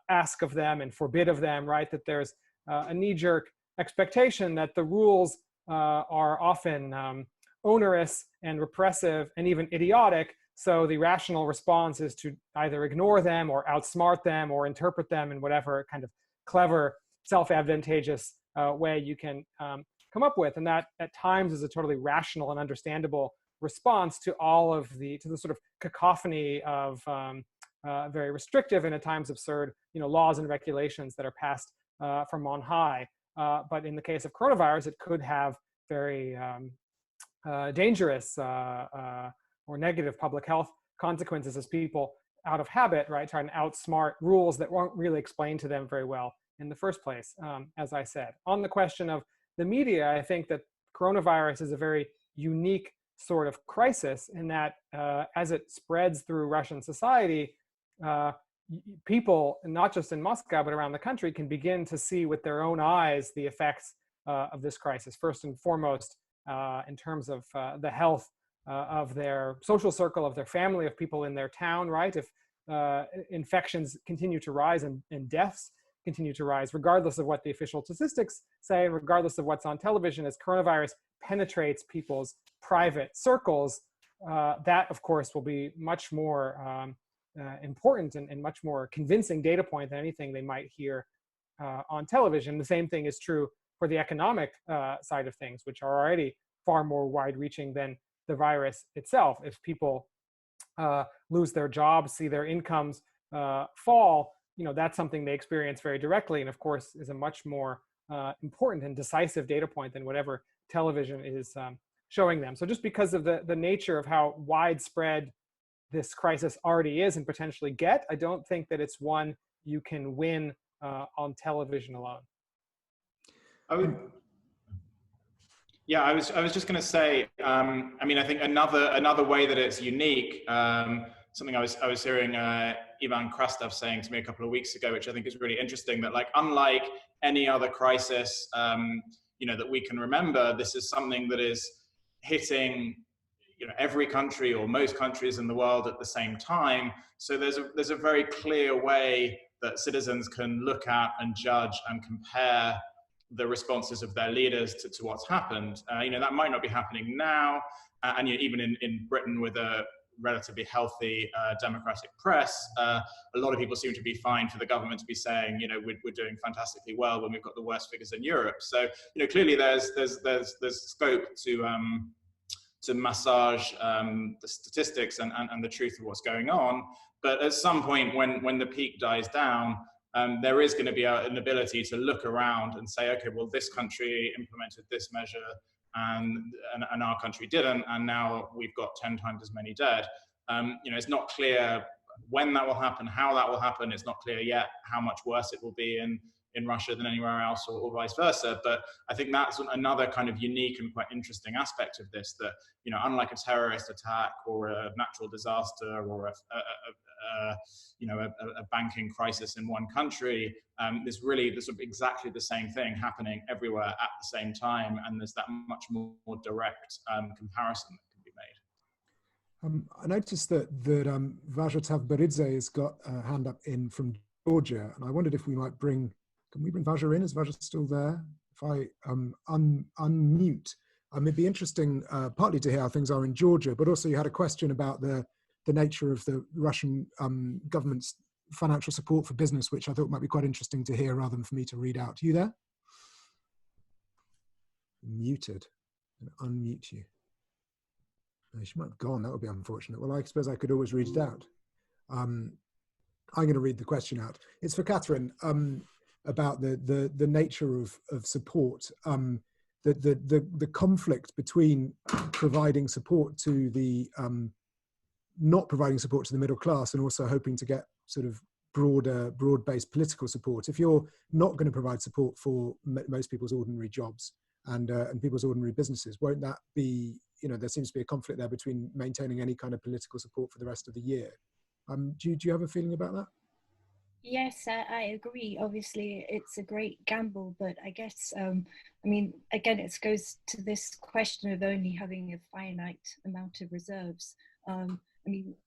ask of them and forbid of them, right? That there's a knee-jerk expectation that the rules are often onerous and repressive and even idiotic. So the rational response is to either ignore them or outsmart them or interpret them in whatever kind of clever, self-advantageous way you can come up with. And that at times is a totally rational and understandable response to all of the sort of cacophony of very restrictive and at times absurd, laws and regulations that are passed from on high. But in the case of coronavirus, it could have very dangerous or negative public health consequences as people, out of habit, right, try and outsmart rules that weren't really explained to them very well in the first place, as I said. On the question of the media, I think that coronavirus is a very unique sort of crisis in that as it spreads through Russian society, people, not just in Moscow, but around the country, can begin to see with their own eyes the effects of this crisis. First and foremost, in terms of the health of their social circle, of their family, of people in their town, right? If infections continue to rise and deaths continue to rise, regardless of what the official statistics say, and regardless of what's on television, as coronavirus penetrates people's private circles, that, of course, will be much more important and much more convincing data point than anything they might hear on television. The same thing is true for the economic side of things, which are already far more wide-reaching than the virus itself. If people lose their jobs, see their incomes fall, that's something they experience very directly, and of course is a much more important and decisive data point than whatever television is showing them. So just because of the nature of how widespread this crisis already is and potentially get, I don't think that it's one you can win on television alone. I was just going to say, I think another way that it's unique, something I was hearing Ivan Krastev saying to me a couple of weeks ago, which I think is really interesting, that like, unlike any other crisis, that we can remember, this is something that is hitting, every country or most countries in the world at the same time. So there's a very clear way that citizens can look at and judge and compare the responses of their leaders to what's happened. That might not be happening now, and even in Britain with a relatively healthy democratic press, a lot of people seem to be fine for the government to be saying, we're doing fantastically well when we've got the worst figures in Europe. So clearly there's scope to massage the statistics and the truth of what's going on. But at some point when the peak dies down, there is going to be an ability to look around and say, okay, well, this country implemented this measure and our country didn't, and now we've got 10 times as many dead. It's not clear when that will happen, how that will happen. It's not clear yet how much worse it will be in Russia than anywhere else, or vice versa. But I think that's another kind of unique and quite interesting aspect of this, that, unlike a terrorist attack or a natural disaster or a banking crisis in one country, there's sort of exactly the same thing happening everywhere at the same time, and there's that much more direct comparison that can be made. I noticed that Vajra Baridze has got a hand up from Georgia, and I wondered if we might can we bring Vajra in? Is Vajra still there? If I unmute, it'd be interesting partly to hear how things are in Georgia, but also you had a question about the nature of the Russian government's financial support for business, which I thought might be quite interesting to hear rather than for me to read out. Are you there? Muted. Unmute you. No, she might have gone. That would be unfortunate. Well, I suppose I could always read it out. I'm going to read the question out. It's for Catherine about the nature of support. The conflict between providing support to the not providing support to the middle class and also hoping to get sort of broad-based political support. If you're not going to provide support for most people's ordinary jobs and people's ordinary businesses, won't that be, there seems to be a conflict there between maintaining any kind of political support for the rest of the year. Do you have a feeling about that? Yes, I agree. Obviously, it's a great gamble, but I guess, again, it goes to this question of only having a finite amount of reserves.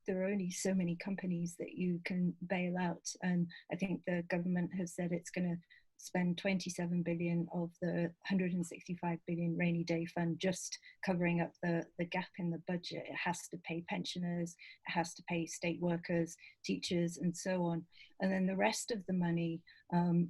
There are only so many companies that you can bail out, and I think the government has said it's going to spend 27 billion of the 165 billion rainy day fund just covering up the gap in the budget. It has to pay pensioners, it has to pay state workers, teachers, and so on. And then the rest of the money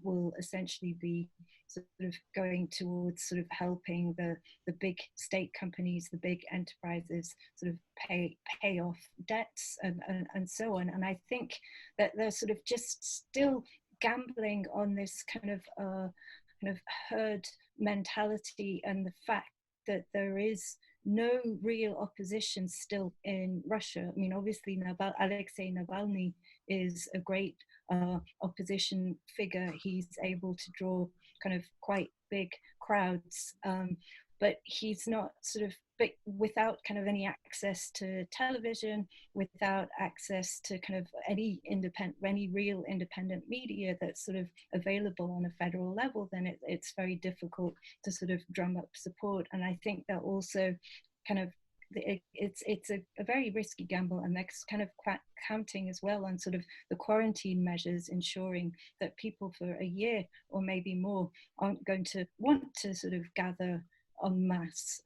will essentially be sort of going towards sort of helping the big state companies, the big enterprises sort of pay off debts and so on. And I think that they're sort of just still gambling on this kind of herd mentality, and the fact that there is no real opposition still in Russia. Obviously Alexei Navalny is a great opposition figure. He's able to draw kind of quite big crowds, but he's not but without kind of any access to television, without access to kind of any real independent media that's sort of available on a federal level, then it's very difficult to sort of drum up support. And I think that also kind of it's a very risky gamble, and that's kind of counting as well on sort of the quarantine measures, ensuring that people for a year or maybe more aren't going to want to sort of gather en masse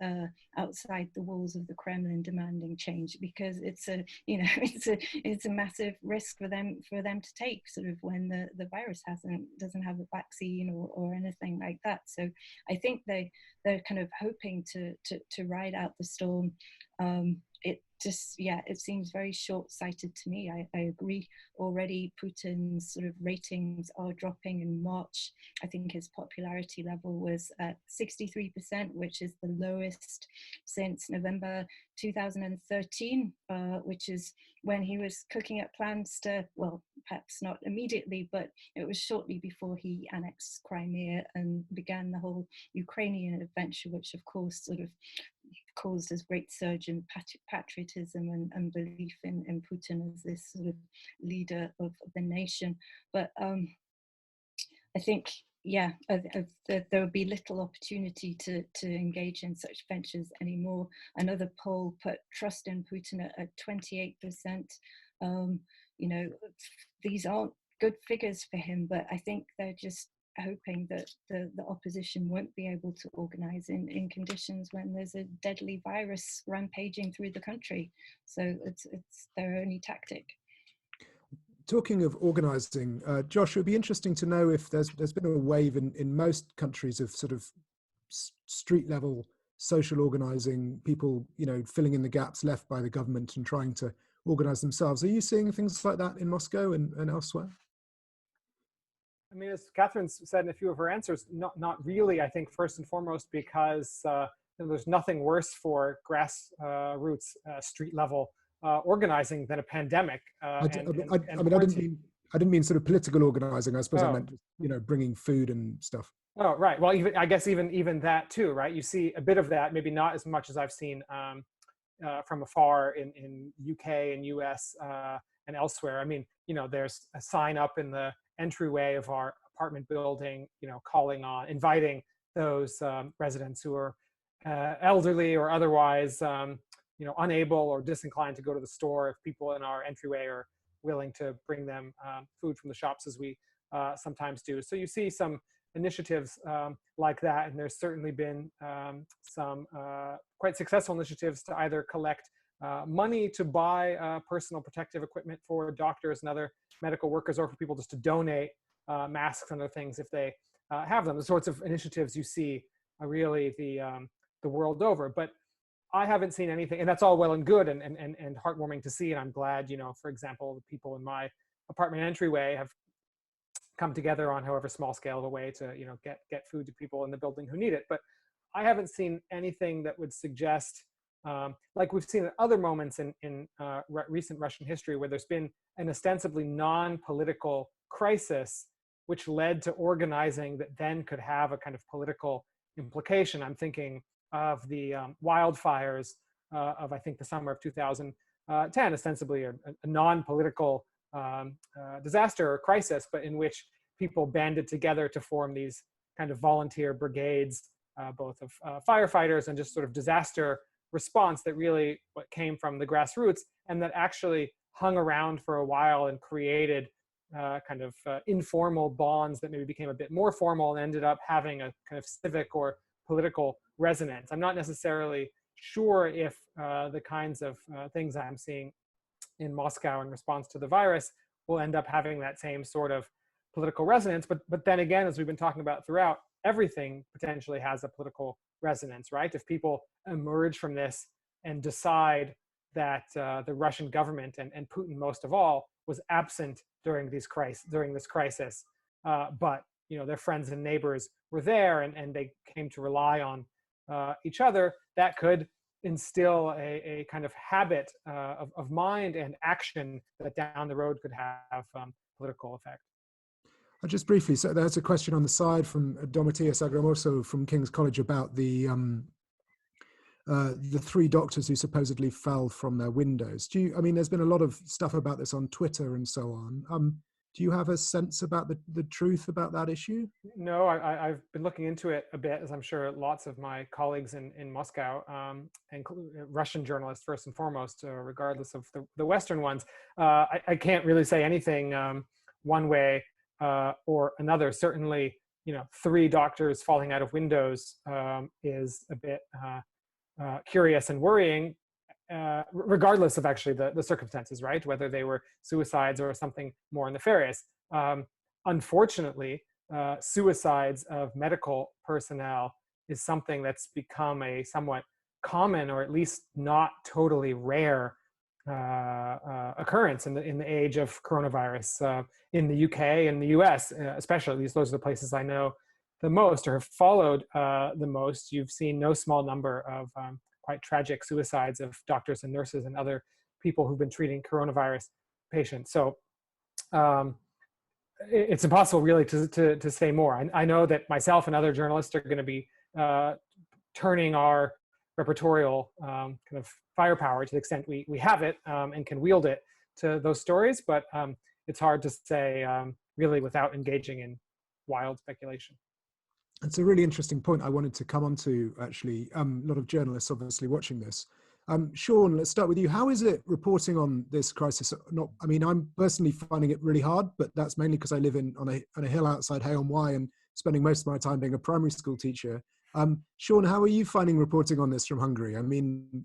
outside the walls of the Kremlin demanding change, because it's a, you know, it's a massive risk for them to take, sort of, when the virus doesn't have a vaccine or anything like that. So I think they're kind of hoping to ride out the storm. It just, yeah, it seems very short-sighted to me. I agree. Already Putin's sort of ratings are dropping. In March, I think his popularity level was at 63%, which is the lowest since November 2013, which is when he was cooking up plans to, well, perhaps not immediately, but it was shortly before he annexed Crimea and began the whole Ukrainian adventure, which of course sort of caused a great surge in patriotism and belief in Putin as this sort of leader of the nation. But I think, yeah, there would be little opportunity to engage in such ventures anymore. Another poll put trust in Putin at 28%. You know, these aren't good figures for him, but I think they're just hoping that the opposition won't be able to organize in conditions when there's a deadly virus rampaging through the country. So it's their only tactic. Talking of organizing, Josh, it would be interesting to know if there's been a wave in most countries of sort of street level social organizing, people, you know, filling in the gaps left by the government and trying to organize themselves. Are you seeing things like that in Moscow and elsewhere? I mean, as Catherine said in a few of her answers, not really, I think, first and foremost, because there's nothing worse for grassroots street level organizing than a pandemic. I didn't mean sort of political organizing. I suppose I meant, you know, bringing food and stuff. Oh, right. Well, I guess even that too, right? You see a bit of that, maybe not as much as I've seen from afar in UK and US and elsewhere. I mean, you know, there's a sign up in the entryway of our apartment building, you know, inviting those residents who are elderly or otherwise, you know, unable or disinclined to go to the store, if people in our entryway are willing to bring them food from the shops, as we sometimes do. So you see some initiatives like that, and there's certainly been some quite successful initiatives to either collect money to buy personal protective equipment for doctors and other medical workers, or for people just to donate masks and other things if they have them. The sorts of initiatives you see are really the world over. But I haven't seen anything, and that's all well and good and heartwarming to see. And I'm glad, you know, for example, the people in my apartment entryway have come together on however small scale of a way to, you know, get food to people in the building who need it. But I haven't seen anything that would suggest, like we've seen at other moments in recent Russian history, where there's been an ostensibly non-political crisis, which led to organizing that then could have a kind of political implication. I'm thinking of the wildfires of, I think, the summer of 2010, ostensibly a non-political disaster or crisis, but in which people banded together to form these kind of volunteer brigades, both of firefighters and just sort of disaster response, that really what came from the grassroots, and that actually hung around for a while and created kind of informal bonds that maybe became a bit more formal and ended up having a kind of civic or political resonance. I'm not necessarily sure if the kinds of things I'm seeing in Moscow in response to the virus will end up having that same sort of political resonance. But then again, as we've been talking about throughout, everything potentially has a political resonance, right? If people emerge from this and decide that the Russian government and Putin most of all was absent during this crisis, but, you know, their friends and neighbors were there and they came to rely on each other, that could instill a kind of habit of mind and action that down the road could have political effect. Just briefly, so there's a question on the side from Domitius Agramoso from King's College about the three doctors who supposedly fell from their windows. I mean, there's been a lot of stuff about this on Twitter and so on. Do you have a sense about the truth about that issue? No, I've been looking into it a bit, as I'm sure lots of my colleagues in Moscow, and Russian journalists first and foremost, regardless of the Western ones. I can't really say anything one way or another. Certainly, 3 doctors falling out of windows is a bit curious and worrying, regardless of actually the circumstances, right? Whether they were suicides or something more nefarious. Unfortunately, suicides of medical personnel is something that's become a somewhat common, or at least not totally rare occurrence in the age of coronavirus in the UK and the US, especially. At least those are the places I know the most or have followed the most. You've seen no small number of quite tragic suicides of doctors and nurses and other people who've been treating coronavirus patients. So it's impossible really to say more. I know that myself and other journalists are going to be turning our repertorial kind of firepower to the extent we have it and can wield it to those stories, but it's hard to say really without engaging in wild speculation. It's a really interesting point I wanted to come on to, actually. A lot of journalists obviously watching this. Sean, let's start with you. How is it reporting on this crisis? I mean, I'm personally finding it really hard, but that's mainly because I live on a hill outside Hay-on-Wye and spending most of my time being a primary school teacher. Sean, how are you finding reporting on this from Hungary? I mean,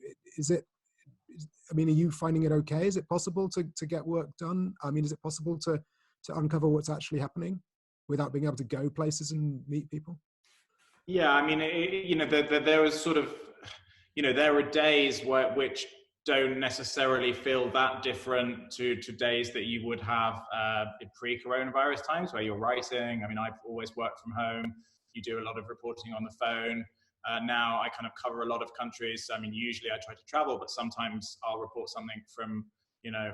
are you finding it okay? Is it possible to get work done? I mean, is it possible to uncover what's actually happening without being able to go places and meet people? Yeah, I mean, there was sort of, there are days which don't necessarily feel that different to days that you would have in pre-coronavirus times where you're writing. I mean, I've always worked from home. You do a lot of reporting on the phone. Now I kind of cover a lot of countries. I mean, usually I try to travel, but sometimes I'll report something from,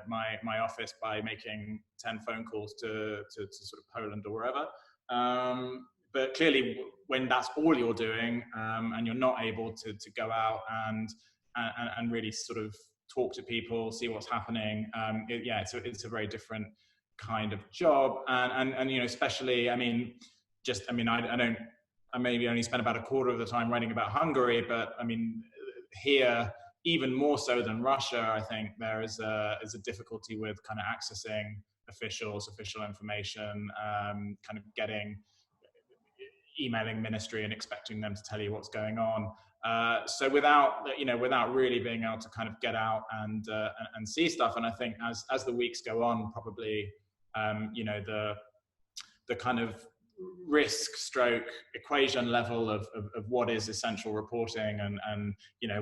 my office by making 10 phone calls to sort of Poland or wherever. But clearly, when that's all you're doing, and you're not able to go out and really sort of talk to people, see what's happening, it's a very different kind of job. And especially, I maybe only spend about a quarter of the time writing about Hungary, but I mean, here, even more so than Russia, I think there is a difficulty with kind of accessing official information, kind of emailing ministry and expecting them to tell you what's going on. So without really being able to kind of get out and see stuff. And I think as the weeks go on, probably, the kind of risk stroke equation level of what is essential reporting and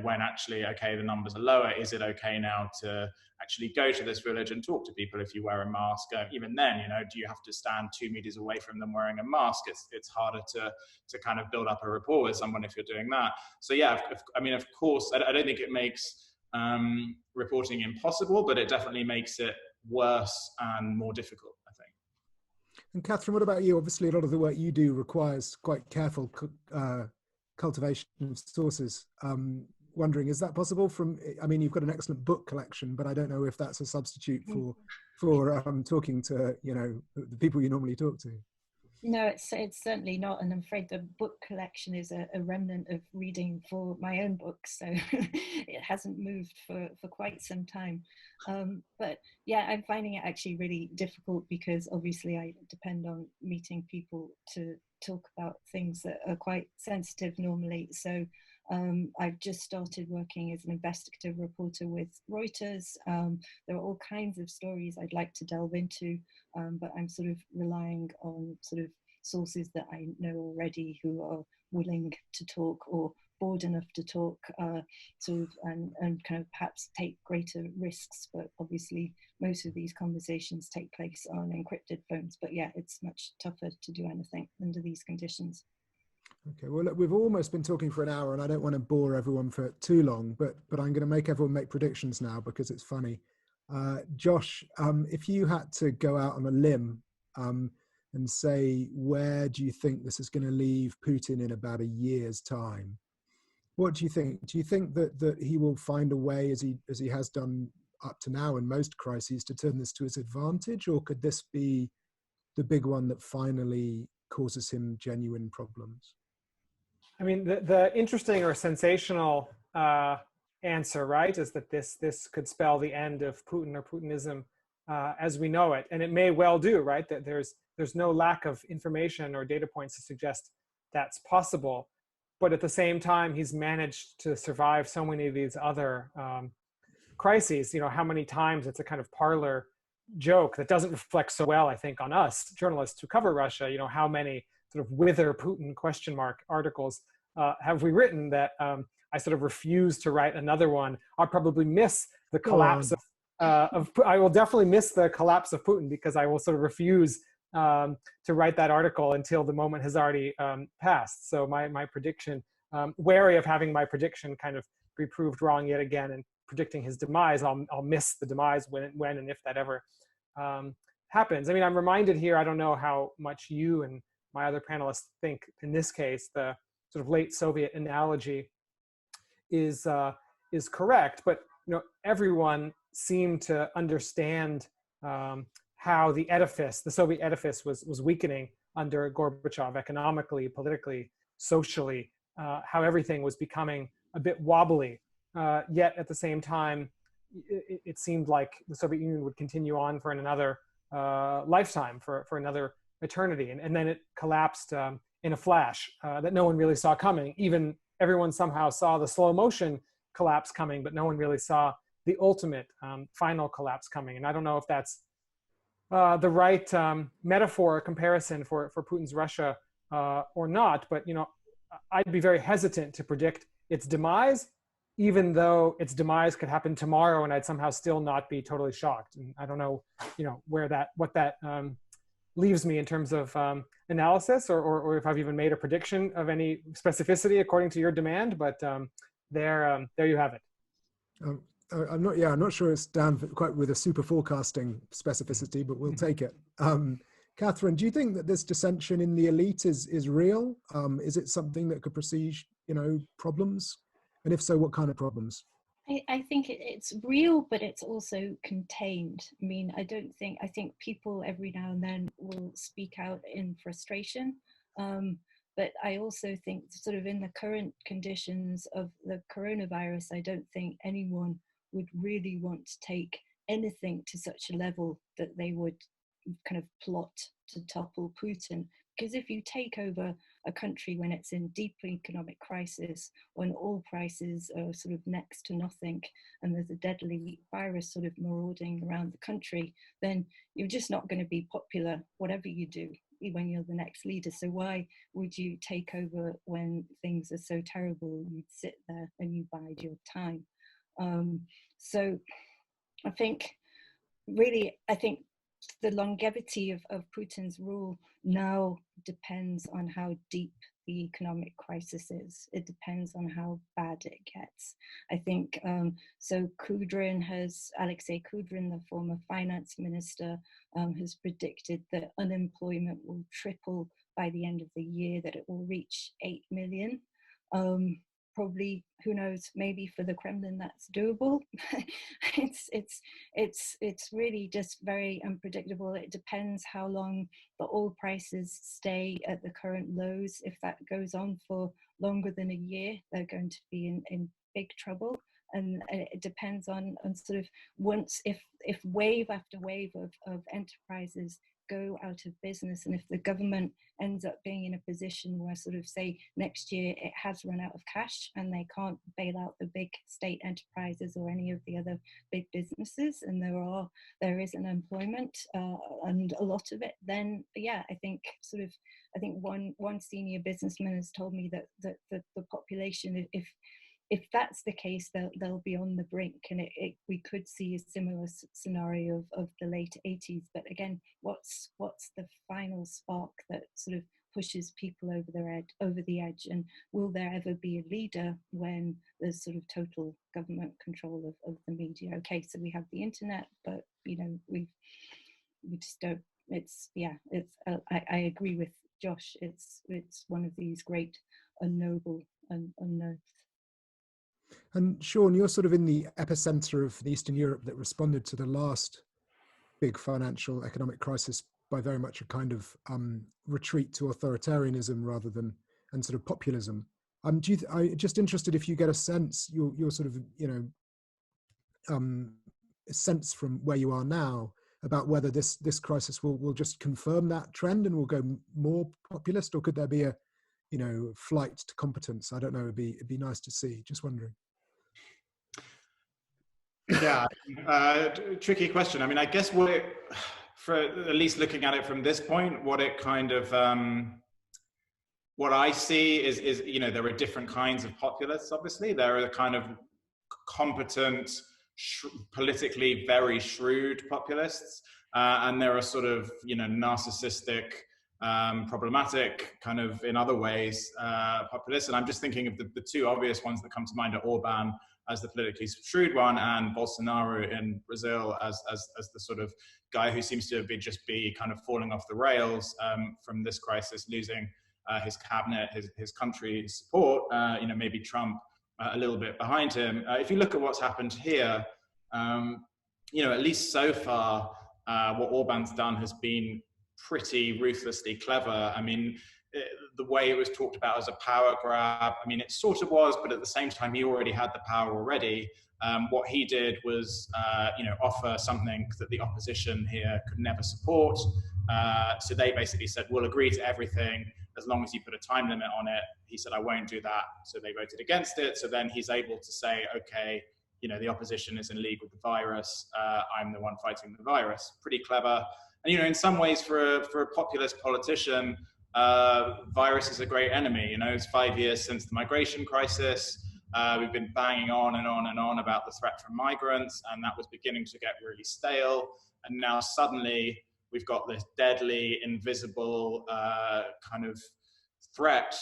when actually, okay, the numbers are lower, is it okay now to actually go to this village and talk to people if you wear a mask? Even then, do you have to stand 2 meters away from them wearing a mask? It's harder to kind of build up a rapport with someone if you're doing that. So yeah, of course, I don't think it makes reporting impossible, but it definitely makes it worse and more difficult, I think. And Catherine, what about you? Obviously, a lot of the work you do requires quite careful cultivation of sources. Wondering, is that possible you've got an excellent book collection, but I don't know if that's a substitute for talking to, the people you normally talk to. No, it's certainly not. And I'm afraid the book collection is a remnant of reading for my own books. So it hasn't moved for quite some time. But yeah, I'm finding it actually really difficult because obviously I depend on meeting people to talk about things that are quite sensitive normally. So I've just started working as an investigative reporter with Reuters. There are all kinds of stories I'd like to delve into, but I'm sort of relying on sort of sources that I know already who are willing to talk or bold enough to talk, and kind of perhaps take greater risks. But obviously, most of these conversations take place on encrypted phones. But yeah, it's much tougher to do anything under these conditions. Okay, well, look, we've almost been talking for an hour and I don't want to bore everyone for too long, but I'm going to make everyone make predictions now because it's funny. Josh, if you had to go out on a limb and say, where do you think this is going to leave Putin in about a year's time? What do you think? Do you think that he will find a way, as he has done up to now in most crises, to turn this to his advantage? Or could this be the big one that finally causes him genuine problems? I mean, the interesting or sensational answer, right, is that this could spell the end of Putin or Putinism as we know it, and it may well do, right? That there's there's no lack of information or data points to suggest that's possible. But at the same time, he's managed to survive so many of these other crises. You know, how many times it's a kind of parlor joke that doesn't reflect so well, I think, on us journalists who cover Russia. You know, how many sort of "Whither Putin?" articles have we written that I sort of refuse to write another one. I'll probably miss the collapse I will definitely miss the collapse of Putin, because I will sort of refuse to write that article until the moment has already passed. So my prediction, wary of having my prediction kind of be proved wrong yet again and predicting his demise, I'll miss the demise when and if that ever happens. I mean, I'm reminded here, I don't know how much you and my other panelists think in this case, the sort of late Soviet analogy is correct, but you know, everyone seemed to understand how the Soviet edifice was weakening under Gorbachev, economically, politically, socially, how everything was becoming a bit wobbly. Yet at the same time, it seemed like the Soviet Union would continue on for another lifetime, for another eternity. And then it collapsed in a flash that no one really saw coming. Even everyone somehow saw the slow motion collapse coming, but no one really saw the ultimate final collapse coming. And I don't know if that's the right metaphor or comparison for Putin's Russia or not, but you know, I'd be very hesitant to predict its demise, even though its demise could happen tomorrow and I'd somehow still not be totally shocked. And I don't know, you know, what that leaves me in terms of analysis, or if I've even made a prediction of any specificity according to your demand, but there you have it. I'm not sure it's down quite with a super forecasting specificity, but we'll take it. Catherine, do you think that this dissension in the elite is real? Is it something that could presage, you know, problems? And if so, what kind of problems? I think it's real, but it's also contained. I mean, I think people every now and then will speak out in frustration. But I also think sort of in the current conditions of the coronavirus, I don't think anyone would really want to take anything to such a level that they would kind of plot to topple Putin. Because if you take over a country when it's in deep economic crisis, when oil prices are sort of next to nothing, and there's a deadly virus sort of marauding around the country, then you're just not going to be popular, whatever you do, when you're the next leader. So why would you take over when things are so terrible? You'd sit there and you bide your time. So I think the longevity of Putin's rule now depends on how deep the economic crisis is. It depends on how bad it gets. I think, so Alexei Kudrin, the former finance minister, has predicted that unemployment will triple by the end of the year, that it will reach 8 million. Probably, who knows, maybe for the Kremlin that's doable. It's really just very unpredictable. It depends how long the oil prices stay at the current lows. If that goes on for longer than a year, they're going to be in big trouble. And it depends on sort of if wave after wave of enterprises go out of business, and if the government ends up being in a position where sort of say next year it has run out of cash and they can't bail out the big state enterprises or any of the other big businesses, and there is unemployment and a lot of it, then yeah, I think one senior businessman has told me that the population, if that's the case, they'll be on the brink, and we could see a similar scenario of the late 80s. But again, what's the final spark that sort of pushes people over the edge? And will there ever be a leader when there's sort of total government control of the media? Okay, so we have the internet, but you know, we just don't. I agree with Josh. It's one of these great unknowable unknowns. And Sean, you're sort of in the epicenter of Eastern Europe that responded to the last big financial economic crisis by very much a kind of retreat to authoritarianism rather than and sort of populism. I'm just interested if you get a sense, your sort of, you know, a sense from where you are now, about whether this crisis will just confirm that trend and will go more populist, or could there be a flight to competence? I don't know. It'd be nice to see. Just wondering. Yeah, tricky question. I mean, I guess for at least looking at it from this point, what it kind of what I see is there are different kinds of populists. Obviously, there are the kind of competent, politically very shrewd populists, and there are sort of narcissistic, problematic, kind of in other ways populists. And I'm just thinking of the two obvious ones that come to mind are Orban as the politically shrewd one, and Bolsonaro in Brazil as the sort of guy who seems to be kind of falling off the rails from this crisis, losing his cabinet, his country's support. Maybe Trump a little bit behind him. If you look at what's happened here, at least so far, what Orban's done has been pretty ruthlessly clever. I mean, the way it was talked about as a power grab, I mean, it sort of was, but at the same time, he already had the power already. What he did was, offer something that the opposition here could never support. So they basically said, we'll agree to everything as long as you put a time limit on it. He said, I won't do that. So they voted against it. So then he's able to say, okay, the opposition is in league with the virus. I'm the one fighting the virus. Pretty clever. And, in some ways for a populist politician, virus is a great enemy. It's 5 years since the migration crisis. We've been banging on and on and on about the threat from migrants, and that was beginning to get really stale. And now suddenly we've got this deadly, invisible kind of threat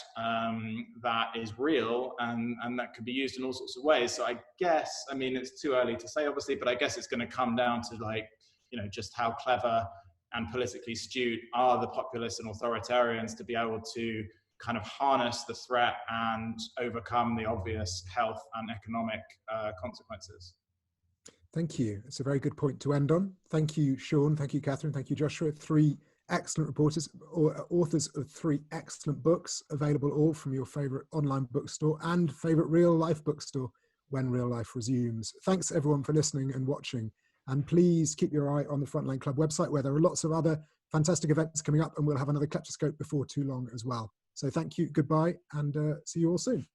that is real and that could be used in all sorts of ways. So I guess, I mean, it's too early to say, obviously, but I guess it's going to come down to just how clever and politically astute are the populists and authoritarians to be able to kind of harness the threat and overcome the obvious health and economic consequences. Thank you. It's a very good point to end on. Thank you, Sean. Thank you, Catherine. Thank you, Joshua. 3 excellent reporters, or authors of 3 excellent books, available all from your favorite online bookstore and favorite real life bookstore when real life resumes. Thanks everyone for listening and watching. And please keep your eye on the Frontline Club website, where there are lots of other fantastic events coming up, and we'll have another Kleptoscope before too long as well. So thank you, goodbye, and see you all soon.